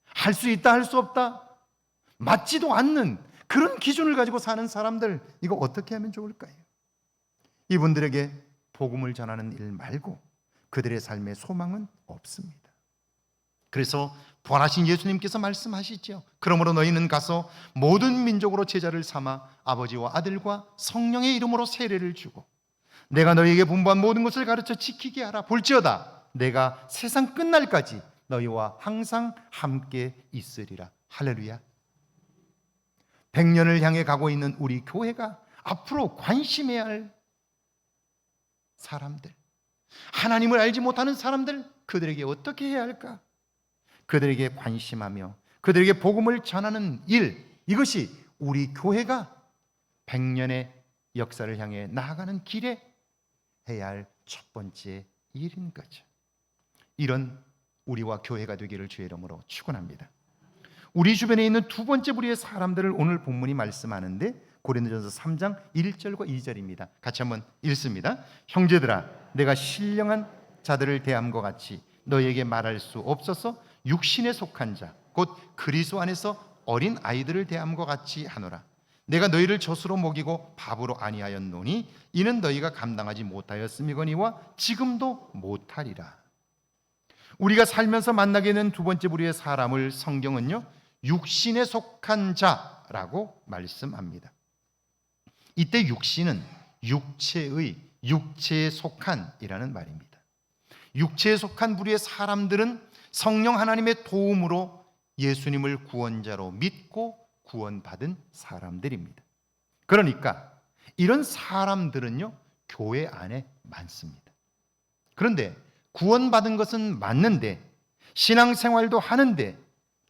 할 수 있다 할 수 없다, 맞지도 않는 그런 기준을 가지고 사는 사람들, 이거 어떻게 하면 좋을까요? 이분들에게 복음을 전하는 일 말고 그들의 삶에 소망은 없습니다. 그래서 부활하신 예수님께서 말씀하시죠. 그러므로 너희는 가서 모든 민족으로 제자를 삼아 아버지와 아들과 성령의 이름으로 세례를 주고 내가 너희에게 분부한 모든 것을 가르쳐 지키게 하라. 볼지어다 내가 세상 끝날까지 너희와 항상 함께 있으리라. 할렐루야. 100년을 향해 가고 있는 우리 교회가 앞으로 관심해야 할 사람들, 하나님을 알지 못하는 사람들, 그들에게 어떻게 해야 할까? 그들에게 관심하며 그들에게 복음을 전하는 일, 이것이 우리 교회가 100년의 역사를 향해 나아가는 길에 해야 할 첫 번째 일인 거죠. 이런 우리와 교회가 되기를 주의 이름으로 축원합니다. 우리 주변에 있는 두 번째 부류의 사람들을 오늘 본문이 말씀하는데 고린도전서 3장 1절과 2절입니다. 같이 한번 읽습니다. 형제들아, 내가 신령한 자들을 대함과 같이 너희에게 말할 수 없어서 육신에 속한 자, 곧 그리스도 안에서 어린 아이들을 대함과 같이 하노라. 내가 너희를 젖으로 먹이고 밥으로 아니하였노니 이는 너희가 감당하지 못하였음이거니와 지금도 못하리라. 우리가 살면서 만나게 되는 두 번째 부류의 사람을 성경은요, 육신에 속한 자라고 말씀합니다. 이때 육신은 육체에 속한이라는 말입니다. 육체에 속한 부류의 사람들은 성령 하나님의 도움으로 예수님을 구원자로 믿고 구원받은 사람들입니다. 그러니까 이런 사람들은요, 교회 안에 많습니다. 그런데 구원받은 것은 맞는데 신앙생활도 하는데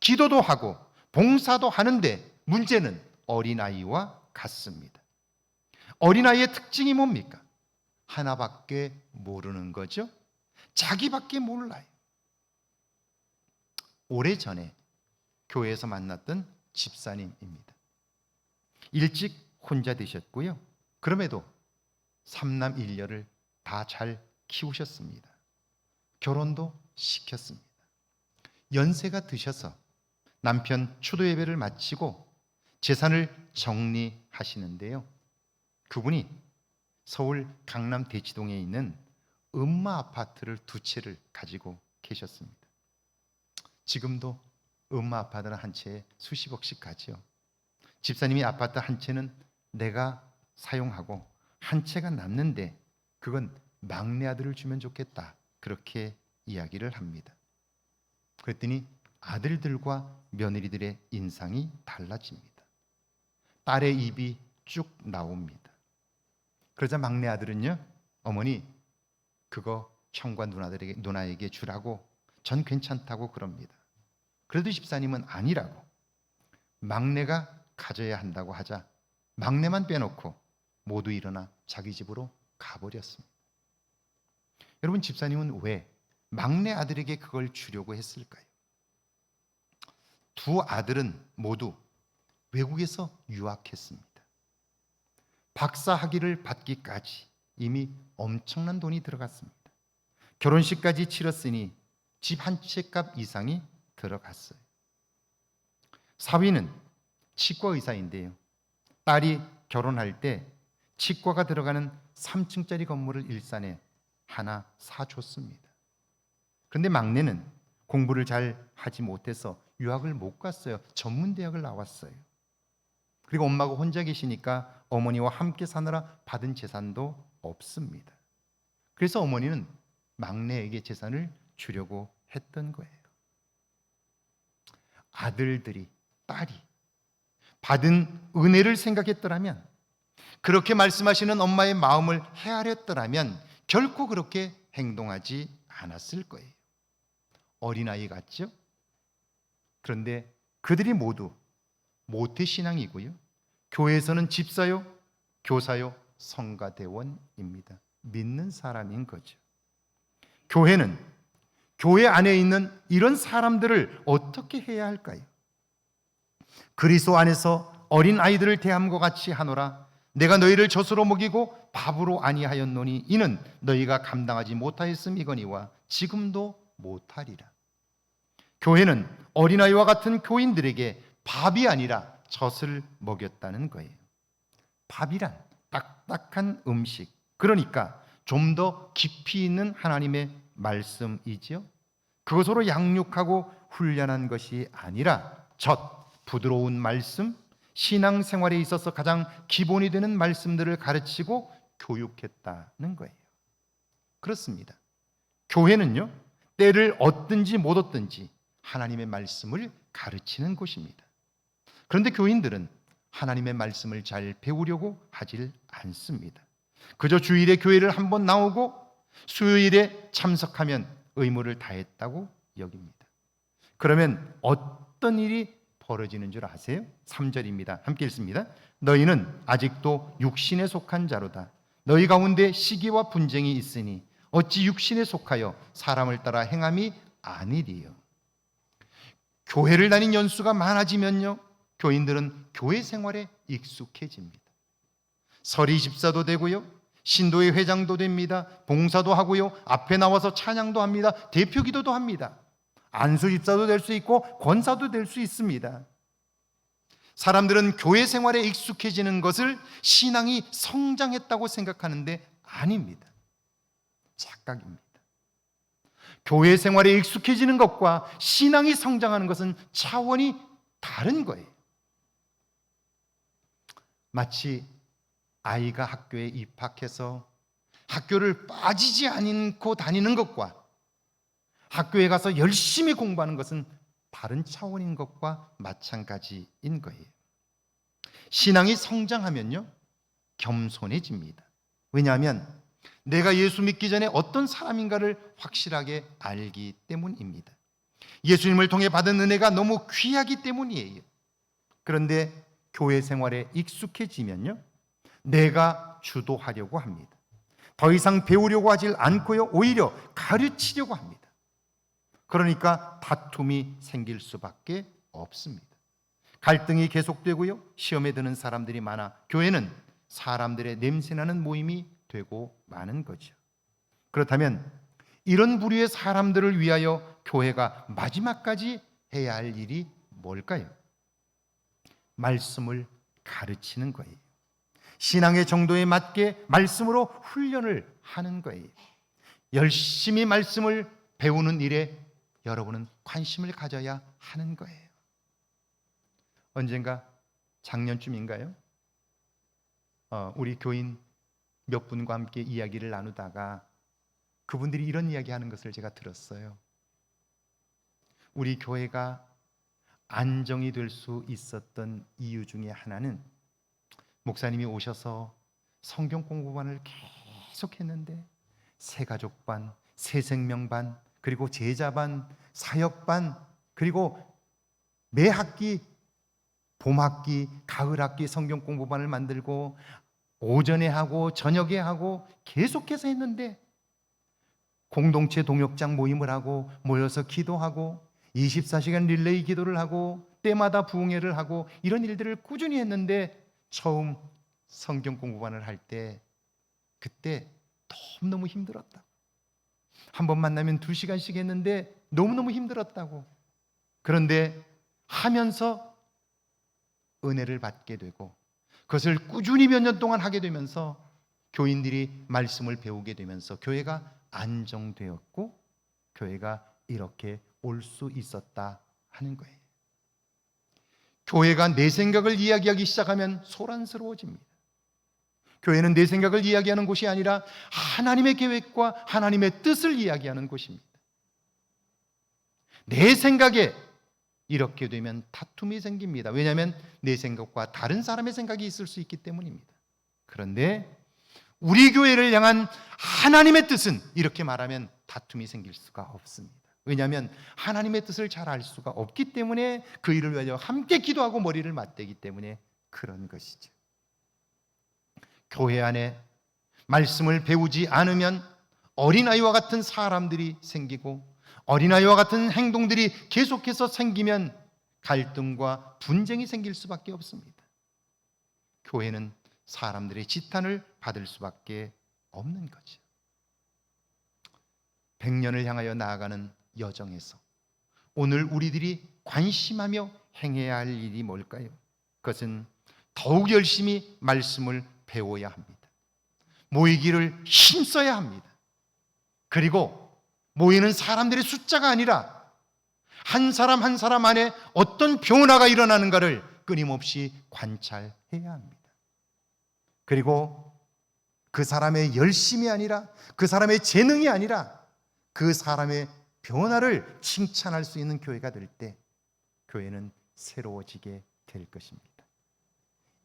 기도도 하고 봉사도 하는데 문제는 어린아이와 같습니다. 어린아이의 특징이 뭡니까? 하나밖에 모르는 거죠. 자기밖에 몰라요. 오래전에 교회에서 만났던 집사님입니다. 일찍 혼자 되셨고요. 그럼에도 3남 1녀를 다 잘 키우셨습니다. 결혼도 시켰습니다. 연세가 드셔서 남편 추도 예배를 마치고 재산을 정리하시는데요. 그분이 서울 강남 대치동에 있는 음마 아파트를 2채를 가지고 계셨습니다. 지금도 음마 아파트는 한 채에 수십억씩 가죠. 집사님이 아파트 한 채는 내가 사용하고 한 채가 남는데 그건 막내 아들을 주면 좋겠다, 그렇게 이야기를 합니다. 그랬더니 아들들과 며느리들의 인상이 달라집니다. 딸의 입이 쭉 나옵니다. 그러자 막내 아들은요, 어머니 그거 형과 누나에게 주라고, 전 괜찮다고 그럽니다. 그래도 집사님은 아니라고, 막내가 가져야 한다고 하자 막내만 빼놓고 모두 일어나 자기 집으로 가버렸습니다. 여러분, 집사님은 왜 막내 아들에게 그걸 주려고 했을까요? 두 아들은 모두 외국에서 유학했습니다. 박사 학위를 받기까지 이미 엄청난 돈이 들어갔습니다. 결혼식까지 치렀으니 집 한 채 값 이상이 들어갔어요. 사위는 치과 의사인데요, 딸이 결혼할 때 치과가 들어가는 3층짜리 건물을 일산에 하나 사줬습니다. 그런데 막내는 공부를 잘 하지 못해서 유학을 못 갔어요. 전문대학을 나왔어요. 그리고 엄마가 혼자 계시니까 어머니와 함께 사느라 받은 재산도 없습니다. 그래서 어머니는 막내에게 재산을 주려고 했던 거예요. 아들들이, 딸이 받은 은혜를 생각했더라면 그렇게 말씀하시는 엄마의 마음을 헤아렸더라면 결코 그렇게 행동하지 않았을 거예요. 어린아이 같죠? 그런데 그들이 모두 모태신앙이고요, 교회에서는 집사요, 교사요, 성가대원입니다. 믿는 사람인 거죠. 교회는 교회 안에 있는 이런 사람들을 어떻게 해야 할까요? 그리스도 안에서 어린 아이들을 대함과 같이 하노라. 내가 너희를 젖으로 먹이고 밥으로 아니하였노니 이는 너희가 감당하지 못하였음이거니와 지금도 못하리라. 교회는 어린아이와 같은 교인들에게 밥이 아니라 젖을 먹였다는 거예요. 밥이란 딱딱한 음식, 그러니까 좀 더 깊이 있는 하나님의 말씀이지요. 그것으로 양육하고 훈련한 것이 아니라 젖, 부드러운 말씀, 신앙생활에 있어서 가장 기본이 되는 말씀들을 가르치고 교육했다는 거예요. 그렇습니다. 교회는요, 때를 얻든지 못 얻든지 하나님의 말씀을 가르치는 곳입니다. 그런데 교인들은 하나님의 말씀을 잘 배우려고 하질 않습니다. 그저 주일에 교회를 한번 나오고 수요일에 참석하면 의무를 다했다고 여깁니다. 그러면 어떤 일이 벌어지는 줄 아세요? 3절입니다. 함께 읽습니다. 너희는 아직도 육신에 속한 자로다. 너희 가운데 시기와 분쟁이 있으니 어찌 육신에 속하여 사람을 따라 행함이 아니리요. 교회를 다닌 연수가 많아지면요, 교인들은 교회 생활에 익숙해집니다. 서리 집사도 되고요, 신도의 회장도 됩니다. 봉사도 하고요, 앞에 나와서 찬양도 합니다. 대표 기도도 합니다. 안수 집사도 될 수 있고 권사도 될 수 있습니다. 사람들은 교회 생활에 익숙해지는 것을 신앙이 성장했다고 생각하는데 아닙니다. 착각입니다. 교회 생활에 익숙해지는 것과 신앙이 성장하는 것은 차원이 다른 거예요. 마치 아이가 학교에 입학해서 학교를 빠지지 않고 다니는 것과 학교에 가서 열심히 공부하는 것은 다른 차원인 것과 마찬가지인 거예요. 신앙이 성장하면요, 겸손해집니다. 왜냐하면 내가 예수 믿기 전에 어떤 사람인가를 확실하게 알기 때문입니다. 예수님을 통해 받은 은혜가 너무 귀하기 때문이에요. 그런데 교회 생활에 익숙해지면요, 내가 주도하려고 합니다. 더 이상 배우려고 하질 않고요, 오히려 가르치려고 합니다. 그러니까 다툼이 생길 수밖에 없습니다. 갈등이 계속되고요, 시험에 드는 사람들이 많아 교회는 사람들의 냄새나는 모임이 되고 마는 거죠. 그렇다면 이런 부류의 사람들을 위하여 교회가 마지막까지 해야 할 일이 뭘까요? 말씀을 가르치는 거예요. 신앙의 정도에 맞게 말씀으로 훈련을 하는 거예요. 열심히 말씀을 배우는 일에 여러분은 관심을 가져야 하는 거예요. 언젠가 작년쯤인가요? 우리 교인 몇 분과 함께 이야기를 나누다가 그분들이 이런 이야기하는 것을 제가 들었어요. 우리 교회가 안정이 될 수 있었던 이유 중에 하나는 목사님이 오셔서 성경 공부반을 계속했는데 새가족반, 새생명반, 그리고 제자반, 사역반, 그리고 매 학기 봄학기, 가을학기 성경 공부반을 만들고 오전에 하고 저녁에 하고 계속해서 했는데 공동체 동역장 모임을 하고 모여서 기도하고 24시간 릴레이 기도를 하고 때마다 부흥회를 하고 이런 일들을 꾸준히 했는데 처음 성경 공부반을 할 때 그때 너무너무 힘들었다고. 한 번 만나면 2시간씩 했는데 너무너무 힘들었다고. 그런데 하면서 은혜를 받게 되고 그것을 꾸준히 몇 년 동안 하게 되면서 교인들이 말씀을 배우게 되면서 교회가 안정되었고 교회가 이렇게 올 수 있었다 하는 거예요. 교회가 내 생각을 이야기하기 시작하면 소란스러워집니다. 교회는 내 생각을 이야기하는 곳이 아니라 하나님의 계획과 하나님의 뜻을 이야기하는 곳입니다. 내 생각에 이렇게 되면 다툼이 생깁니다. 왜냐하면 내 생각과 다른 사람의 생각이 있을 수 있기 때문입니다. 그런데 우리 교회를 향한 하나님의 뜻은 이렇게 말하면 다툼이 생길 수가 없습니다. 왜냐하면 하나님의 뜻을 잘 알 수가 없기 때문에 그 일을 위하여 함께 기도하고 머리를 맞대기 때문에 그런 것이죠. 교회 안에 말씀을 배우지 않으면 어린아이와 같은 사람들이 생기고 어린아이와 같은 행동들이 계속해서 생기면 갈등과 분쟁이 생길 수밖에 없습니다. 교회는 사람들의 지탄을 받을 수밖에 없는 거죠. 100년을 향하여 나아가는 여정에서 오늘 우리들이 관심하며 행해야 할 일이 뭘까요? 그것은 더욱 열심히 말씀을 배워야 합니다. 모이기를 힘써야 합니다. 그리고 모이는 사람들의 숫자가 아니라 한 사람 한 사람 안에 어떤 변화가 일어나는가를 끊임없이 관찰해야 합니다. 그리고 그 사람의 열심이 아니라 그 사람의 재능이 아니라 그 사람의 변화를 칭찬할 수 있는 교회가 될 때 교회는 새로워지게 될 것입니다.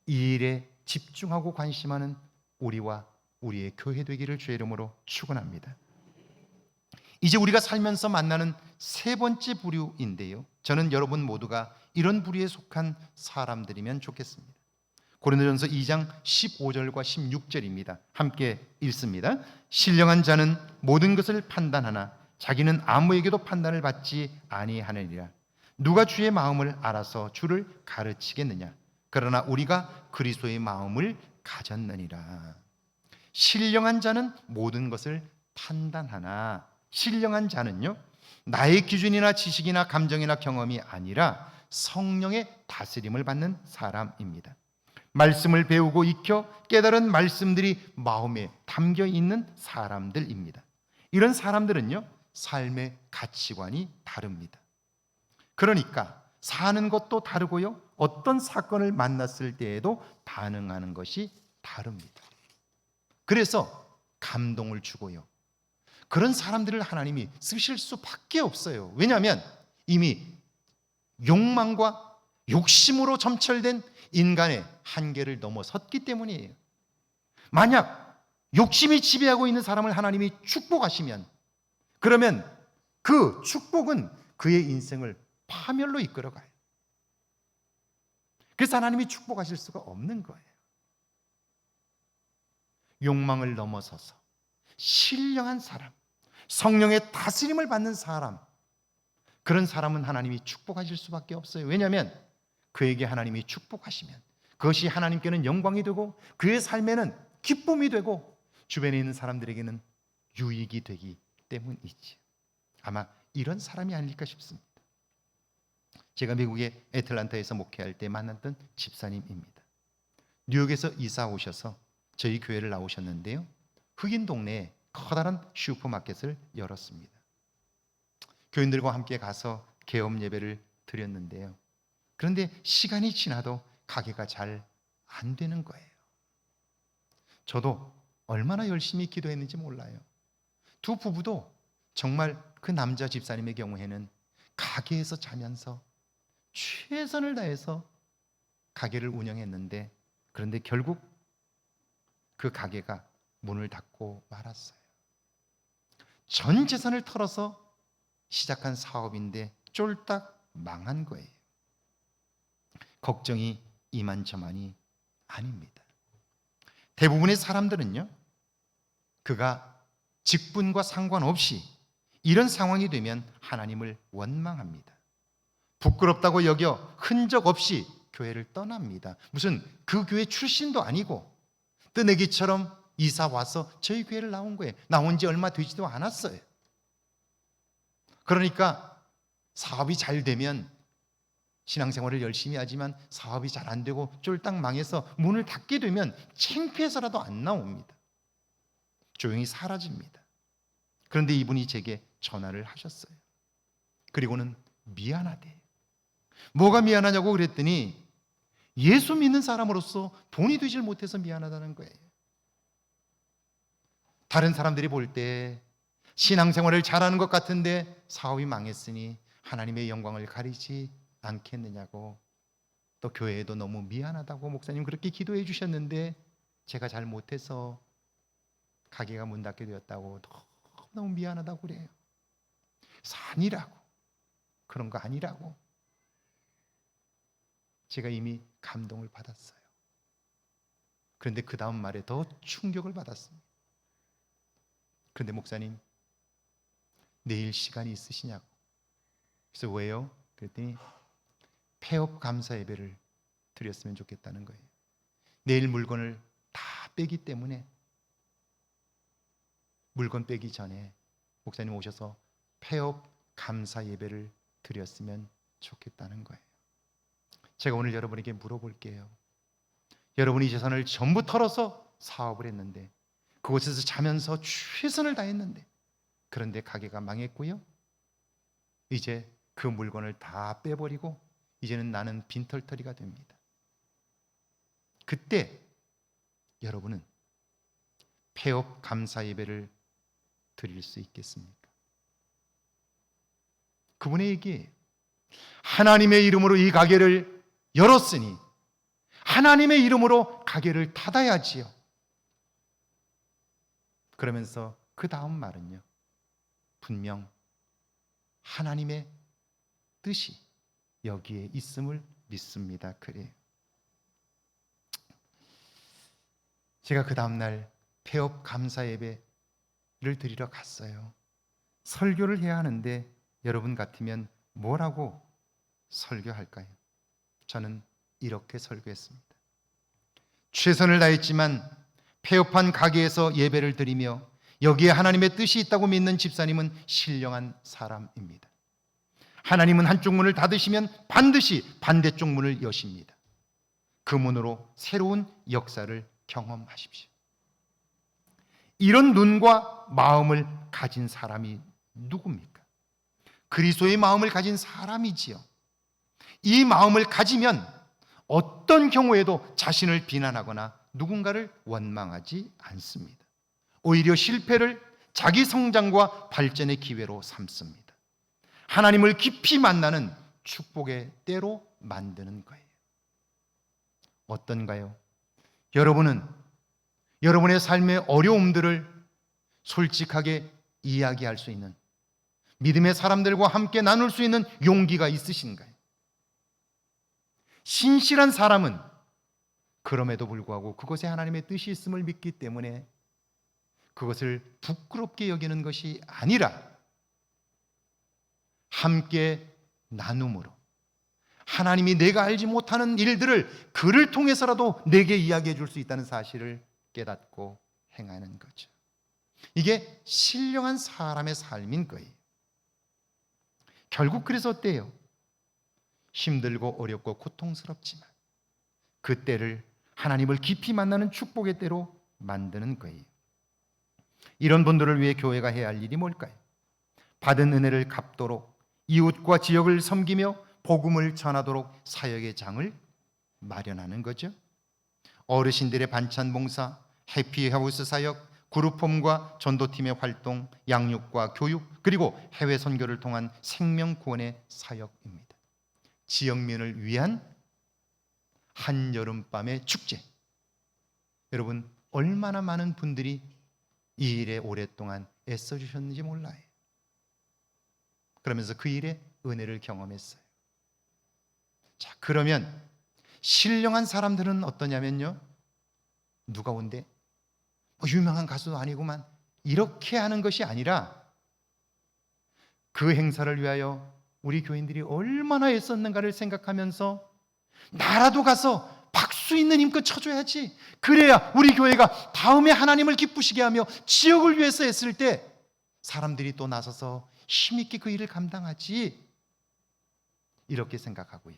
이 일에 집중하고 관심하는 우리와 우리의 교회 되기를 주의 이름으로 축원합니다. 이제 우리가 살면서 만나는 세 번째 부류인데요, 저는 여러분 모두가 이런 부류에 속한 사람들이면 좋겠습니다. 고린도전서 2장 15절과 16절입니다. 함께 읽습니다. 신령한 자는 모든 것을 판단하나 자기는 아무에게도 판단을 받지 아니하느니라. 누가 주의 마음을 알아서 주를 가르치겠느냐? 그러나 우리가 그리스도의 마음을 가졌느니라. 신령한 자는 모든 것을 판단하나, 신령한 자는요, 나의 기준이나 지식이나 감정이나 경험이 아니라 성령의 다스림을 받는 사람입니다. 말씀을 배우고 익혀 깨달은 말씀들이 마음에 담겨 있는 사람들입니다. 이런 사람들은요, 삶의 가치관이 다릅니다. 그러니까 사는 것도 다르고요, 어떤 사건을 만났을 때에도 반응하는 것이 다릅니다. 그래서 감동을 주고요, 그런 사람들을 하나님이 쓰실 수밖에 없어요. 왜냐하면 이미 욕망과 욕심으로 점철된 인간의 한계를 넘어섰기 때문이에요. 만약 욕심이 지배하고 있는 사람을 하나님이 축복하시면, 그러면 그 축복은 그의 인생을 파멸로 이끌어가요. 그래서 하나님이 축복하실 수가 없는 거예요. 욕망을 넘어서서 신령한 사람, 성령의 다스림을 받는 사람, 그런 사람은 하나님이 축복하실 수밖에 없어요. 왜냐하면 그에게 하나님이 축복하시면 그것이 하나님께는 영광이 되고 그의 삶에는 기쁨이 되고 주변에 있는 사람들에게는 유익이 되기 때문이지. 아마 이런 사람이 아닐까 싶습니다. 제가 미국의 애틀란타에서 목회할 때 만났던 집사님입니다. 뉴욕에서 이사 오셔서 저희 교회를 나오셨는데요, 흑인 동네에 커다란 슈퍼마켓을 열었습니다. 교인들과 함께 가서 개업 예배를 드렸는데요, 그런데 시간이 지나도 가게가 잘 안 되는 거예요. 저도 얼마나 열심히 기도했는지 몰라요. 두 부부도 정말 그 남자 집사님의 경우에는 가게에서 자면서 최선을 다해서 가게를 운영했는데, 그런데 결국 그 가게가 문을 닫고 말았어요. 전 재산을 털어서 시작한 사업인데 쫄딱 망한 거예요. 걱정이 이만저만이 아닙니다. 대부분의 사람들은요, 그가 직분과 상관없이 이런 상황이 되면 하나님을 원망합니다. 부끄럽다고 여겨 흔적 없이 교회를 떠납니다. 무슨 그 교회 출신도 아니고 뜨내기처럼 이사 와서 저희 교회를 나온 거예요. 나온 지 얼마 되지도 않았어요. 그러니까 사업이 잘 되면 신앙생활을 열심히 하지만 사업이 잘 안 되고 쫄딱 망해서 문을 닫게 되면 창피해서라도 안 나옵니다. 조용히 사라집니다. 그런데 이분이 제게 전화를 하셨어요. 그리고는 미안하대. 뭐가 미안하냐고 그랬더니 예수 믿는 사람으로서 돈이 되질 못해서 미안하다는 거예요. 다른 사람들이 볼 때 신앙생활을 잘하는 것 같은데 사업이 망했으니 하나님의 영광을 가리지 않겠느냐고, 또 교회에도 너무 미안하다고 목사님 그렇게 기도해 주셨는데 제가 잘 못해서 가게가 문 닫게 되었다고 너무 미안하다고 그래요. 그래서 아니라고, 그런 거 아니라고. 제가 이미 감동을 받았어요. 그런데 그 다음 말에 더 충격을 받았습니다. 그런데 목사님, 내일 시간이 있으시냐고. 그래서 왜요? 그랬더니 폐업 감사 예배를 드렸으면 좋겠다는 거예요. 내일 물건을 다 빼기 때문에 물건 빼기 전에 목사님 오셔서 폐업 감사 예배를 드렸으면 좋겠다는 거예요. 제가 오늘 여러분에게 물어볼게요. 여러분이 재산을 전부 털어서 사업을 했는데, 그곳에서 자면서 최선을 다했는데, 그런데 가게가 망했고요. 이제 그 물건을 다 빼버리고 이제는 나는 빈털터리가 됩니다. 그때 여러분은 폐업 감사 예배를 드릴 수 있겠습니까? 그분에게 하나님의 이름으로 이 가게를 열었으니 하나님의 이름으로 가게를 닫아야지요. 그러면서 그 다음 말은요, 분명 하나님의 뜻이 여기에 있음을 믿습니다. 그래요. 제가 그 다음날 폐업 감사 예배를 드리러 갔어요. 설교를 해야 하는데 여러분 같으면 뭐라고 설교할까요? 저는 이렇게 설교했습니다. 최선을 다했지만 폐업한 가게에서 예배를 드리며 여기에 하나님의 뜻이 있다고 믿는 집사님은 신령한 사람입니다. 하나님은 한쪽 문을 닫으시면 반드시 반대쪽 문을 여십니다. 그 문으로 새로운 역사를 경험하십시오. 이런 눈과 마음을 가진 사람이 누굽니까? 그리스도의 마음을 가진 사람이지요. 이 마음을 가지면 어떤 경우에도 자신을 비난하거나 누군가를 원망하지 않습니다. 오히려 실패를 자기 성장과 발전의 기회로 삼습니다. 하나님을 깊이 만나는 축복의 때로 만드는 거예요. 어떤가요? 여러분은 여러분의 삶의 어려움들을 솔직하게 이야기할 수 있는, 믿음의 사람들과 함께 나눌 수 있는 용기가 있으신가요? 신실한 사람은 그럼에도 불구하고 그것에 하나님의 뜻이 있음을 믿기 때문에 그것을 부끄럽게 여기는 것이 아니라 함께 나눔으로 하나님이 내가 알지 못하는 일들을 그를 통해서라도 내게 이야기해 줄 수 있다는 사실을 깨닫고 행하는 거죠. 이게 신령한 사람의 삶인 거예요. 결국 그래서 어때요? 힘들고 어렵고 고통스럽지만 그 때를 하나님을 깊이 만나는 축복의 때로 만드는 거예요. 이런 분들을 위해 교회가 해야 할 일이 뭘까요? 받은 은혜를 갚도록 이웃과 지역을 섬기며 복음을 전하도록 사역의 장을 마련하는 거죠. 어르신들의 반찬 봉사, 해피하우스 사역, 그룹홈과 전도팀의 활동, 양육과 교육, 그리고 해외 선교를 통한 생명 구원의 사역입니다. 지역민을 위한 한여름밤의 축제. 여러분, 얼마나 많은 분들이 이 일에 오랫동안 애써주셨는지 몰라요. 그러면서 그 일에 은혜를 경험했어요. 자, 그러면 신령한 사람들은 어떠냐면요, 누가 온대? 유명한 가수도 아니구만, 이렇게 하는 것이 아니라 그 행사를 위하여 우리 교인들이 얼마나 애썼는가를 생각하면서 나라도 가서 박수 있는 힘껏 쳐줘야지. 그래야 우리 교회가 다음에 하나님을 기쁘시게 하며 지역을 위해서 했을 때 사람들이 또 나서서 힘있게 그 일을 감당하지. 이렇게 생각하고요,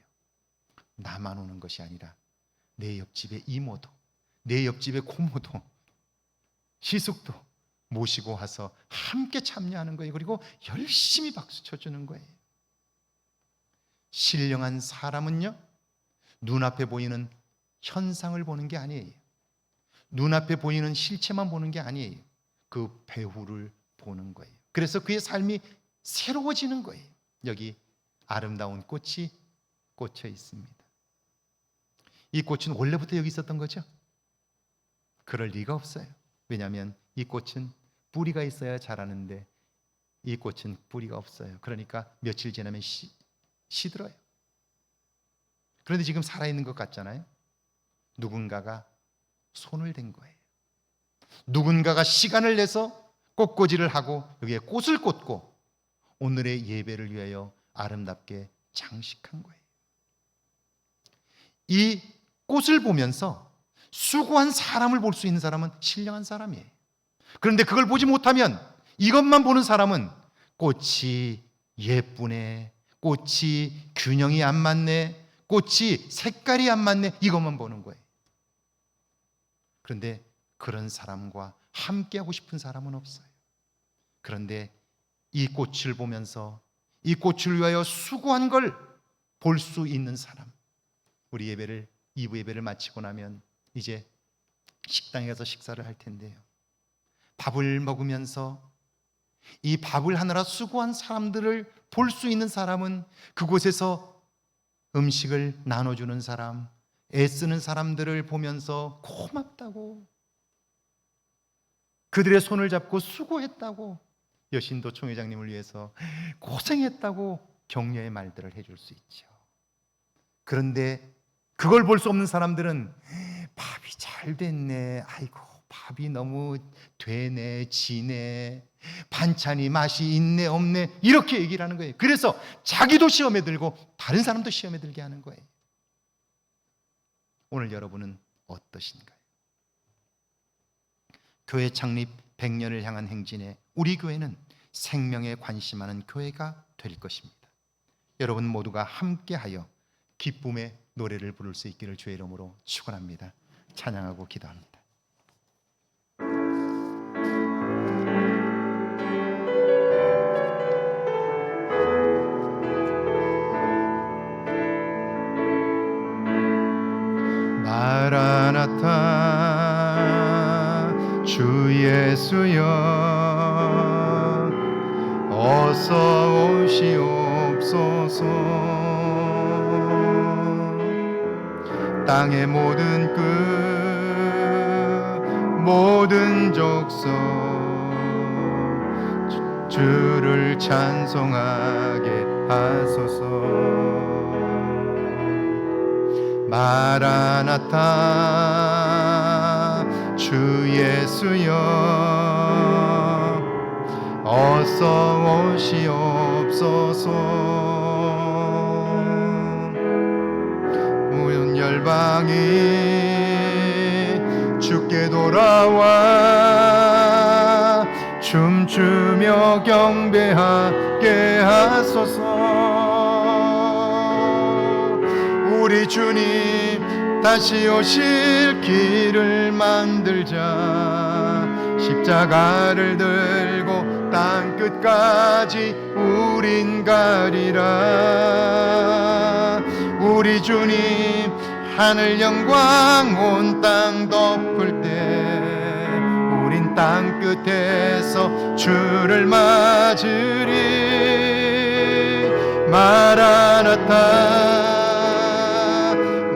나만 오는 것이 아니라 내 옆집의 이모도, 내 옆집의 고모도, 시숙도 모시고 와서 함께 참여하는 거예요. 그리고 열심히 박수 쳐주는 거예요. 신령한 사람은요, 눈앞에 보이는 현상을 보는 게 아니에요. 눈앞에 보이는 실체만 보는 게 아니에요. 그 배후를 보는 거예요. 그래서 그의 삶이 새로워지는 거예요. 여기 아름다운 꽃이 꽂혀 있습니다. 이 꽃은 원래부터 여기 있었던 거죠? 그럴 리가 없어요. 왜냐하면 이 꽃은 뿌리가 있어야 자라는데 이 꽃은 뿌리가 없어요. 그러니까 며칠 지나면 시들어요. 그런데 지금 살아있는 것 같잖아요. 누군가가 손을 댄 거예요. 누군가가 시간을 내서 꽃꽂이를 하고 여기에 꽃을 꽂고 오늘의 예배를 위하여 아름답게 장식한 거예요. 이 꽃을 보면서 수고한 사람을 볼 수 있는 사람은 신령한 사람이에요. 그런데 그걸 보지 못하면 이것만 보는 사람은 꽃이 예쁘네, 꽃이 균형이 안 맞네, 꽃이 색깔이 안 맞네, 이것만 보는 거예요. 그런데 그런 사람과 함께하고 싶은 사람은 없어요. 그런데 이 꽃을 보면서 이 꽃을 위하여 수고한 걸 볼 수 있는 사람, 우리 예배를 2부 예배를 마치고 나면 이제 식당에 가서 식사를 할 텐데요, 밥을 먹으면서 이 밥을 하느라 수고한 사람들을 볼 수 있는 사람은 그곳에서 음식을 나눠주는 사람, 애쓰는 사람들을 보면서 고맙다고, 그들의 손을 잡고 수고했다고, 여신도 총회장님을 위해서 고생했다고 격려의 말들을 해줄 수 있죠. 그런데 그걸 볼 수 없는 사람들은 밥이 잘 됐네, 아이고 밥이 너무 되네, 지네, 반찬이 맛이 있네 없네, 이렇게 얘기를 하는 거예요. 그래서 자기도 시험에 들고 다른 사람도 시험에 들게 하는 거예요. 오늘 여러분은 어떠신가요? 교회 창립 100년을 향한 행진에 우리 교회는 생명에 관심하는 교회가 될 것입니다. 여러분 모두가 함께하여 기쁨의 노래를 부를 수 있기를 주의 이름으로 축원합니다. 찬양하고 기도합니다. 마라나타 주 예수여 어서 오시옵소서. 땅의 모든 끝 모든 족속 주를 찬송하게 하소서. 마라나타 주 예수여 어서 오시옵소서. 온 열방이 주께 돌아와 춤추며 경배하게 하소서. 우리 주님 다시 오실 길을 만들자. 십자가를 들고 땅 끝까지 우린 가리라. 우리 주님 하늘 영광 온 땅 덮을 때 우린 땅 끝에서 주를 맞으리. 마라나타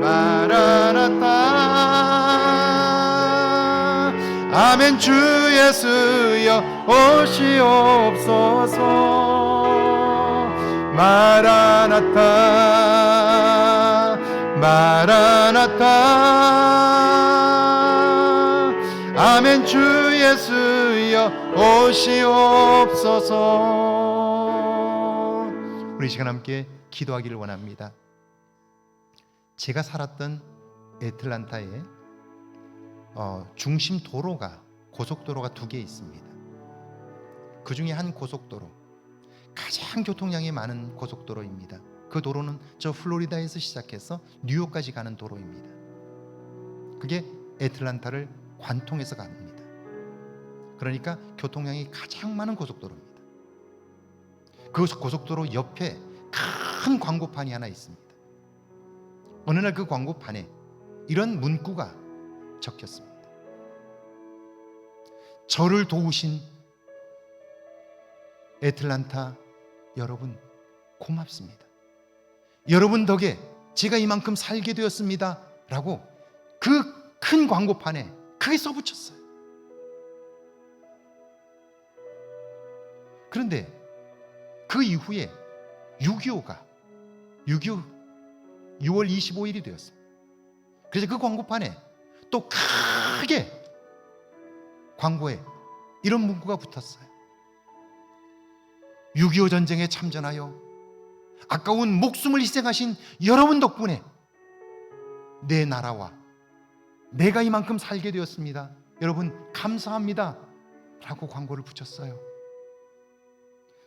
마라나타 아멘. 주 예수여 오시옵소서. 마라나타 마라나타 아멘. 주 예수여 오시옵소서. 우리 시간 함께 기도하기를 원합니다. 제가 살았던 애틀란타에 중심 도로가 고속도로가 2개 있습니다. 그 중에 한 고속도로, 가장 교통량이 많은 고속도로입니다. 그 도로는 저 플로리다에서 시작해서 뉴욕까지 가는 도로입니다. 그게 애틀란타를 관통해서 갑니다. 그러니까 교통량이 가장 많은 고속도로입니다. 그 고속도로 옆에 큰 광고판이 하나 있습니다. 어느 날 그 광고판에 이런 문구가 적혔습니다. 저를 도우신 애틀란타 여러분 고맙습니다. 여러분 덕에 제가 이만큼 살게 되었습니다 라고 그 큰 광고판에 크게 써붙였어요. 그런데 그 이후에 6.25가 6월 25일이 되었습니다. 그래서 그 광고판에 또 크게 광고에 이런 문구가 붙었어요. 6.25 전쟁에 참전하여 아까운 목숨을 희생하신 여러분 덕분에 내 나라와 내가 이만큼 살게 되었습니다. 여러분 감사합니다 라고 광고를 붙였어요.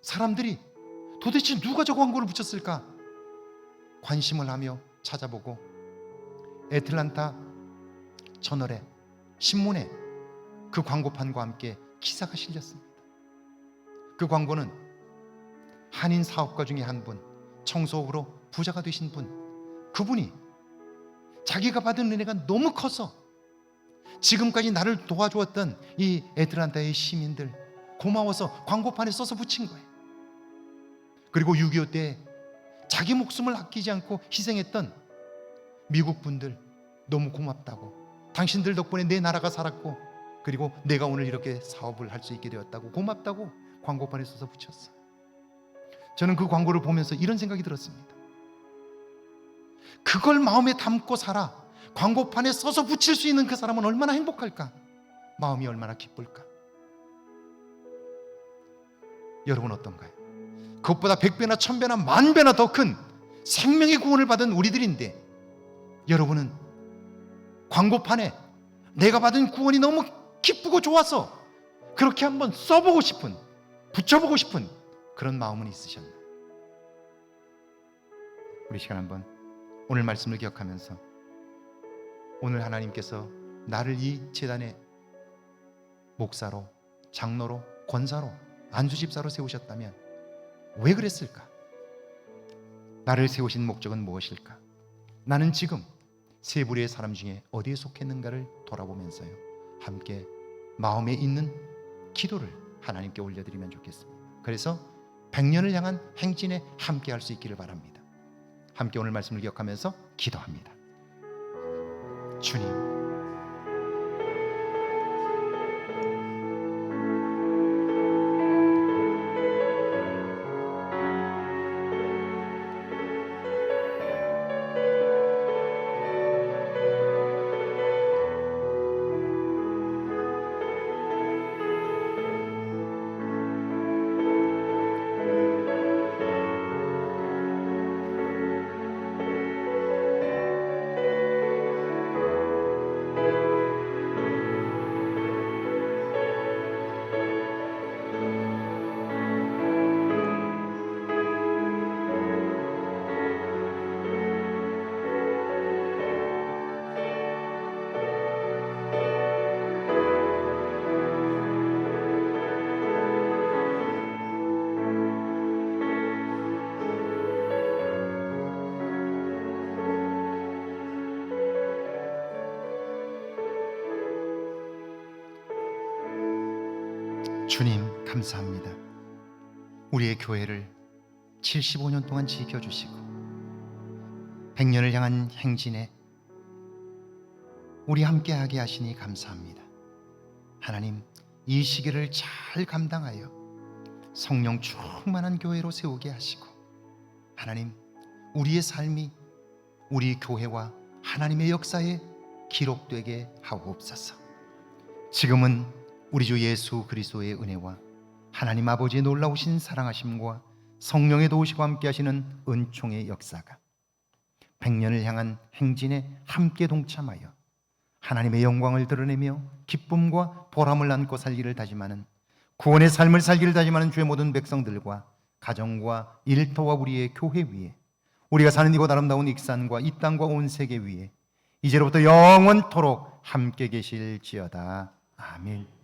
사람들이 도대체 누가 저 광고를 붙였을까 관심을 하며 찾아보고 애틀란타 저널에 신문에 그 광고판과 함께 기사가 실렸습니다. 그 광고는 한인 사업가 중에 한 분, 청소업으로 부자가 되신 분, 그분이 자기가 받은 은혜가 너무 커서 지금까지 나를 도와주었던 이 애틀란타의 시민들 고마워서 광고판에 써서 붙인 거예요. 그리고 6.25 때 자기 목숨을 아끼지 않고 희생했던 미국 분들 너무 고맙다고, 당신들 덕분에 내 나라가 살았고 그리고 내가 오늘 이렇게 사업을 할 수 있게 되었다고 고맙다고 광고판에 써서 붙였어요. 저는 그 광고를 보면서 이런 생각이 들었습니다. 그걸 마음에 담고 살아 광고판에 써서 붙일 수 있는 그 사람은 얼마나 행복할까, 마음이 얼마나 기쁠까. 여러분 어떤가요? 그것보다 100배나 1000배나 10,000배나 더 큰 생명의 구원을 받은 우리들인데, 여러분은 광고판에 내가 받은 구원이 너무 기쁘고 좋아서 그렇게 한번 써보고 싶은, 붙여보고 싶은 그런 마음은 있으셨나요? 우리 시간 한번 오늘 말씀을 기억하면서, 오늘 하나님께서 나를 이 제단의 목사로, 장로로, 권사로, 안수집사로 세우셨다면 왜 그랬을까? 나를 세우신 목적은 무엇일까? 나는 지금 세 부류의 사람 중에 어디에 속했는가를 돌아보면서요, 함께 마음에 있는 기도를 하나님께 올려드리면 좋겠습니다. 그래서 100년을 향한 행진에 함께 할 수 있기를 바랍니다. 함께 오늘 말씀을 기억하면서 기도합니다. 주님, 주님 감사합니다. 우리의 교회를 75년 동안 지켜주시고 100년을 향한 행진에 우리 함께하게 하시니 감사합니다. 하나님, 이 시기를 잘 감당하여 성령 충만한 교회로 세우게 하시고, 하나님, 우리의 삶이 우리 교회와 하나님의 역사에 기록되게 하옵소서. 지금은 우리 주 예수 그리스도의 은혜와 하나님 아버지의 놀라우신 사랑하심과 성령의 도우시고 함께 하시는 은총의 역사가 100년을 향한 행진에 함께 동참하여 하나님의 영광을 드러내며 기쁨과 보람을 안고 살기를 다짐하는, 구원의 삶을 살기를 다짐하는 주의 모든 백성들과 가정과 일터와 우리의 교회 위에, 우리가 사는 이곳 아름다운 익산과 이 땅과 온 세계 위에 이제로부터 영원토록 함께 계실지어다. 아멘.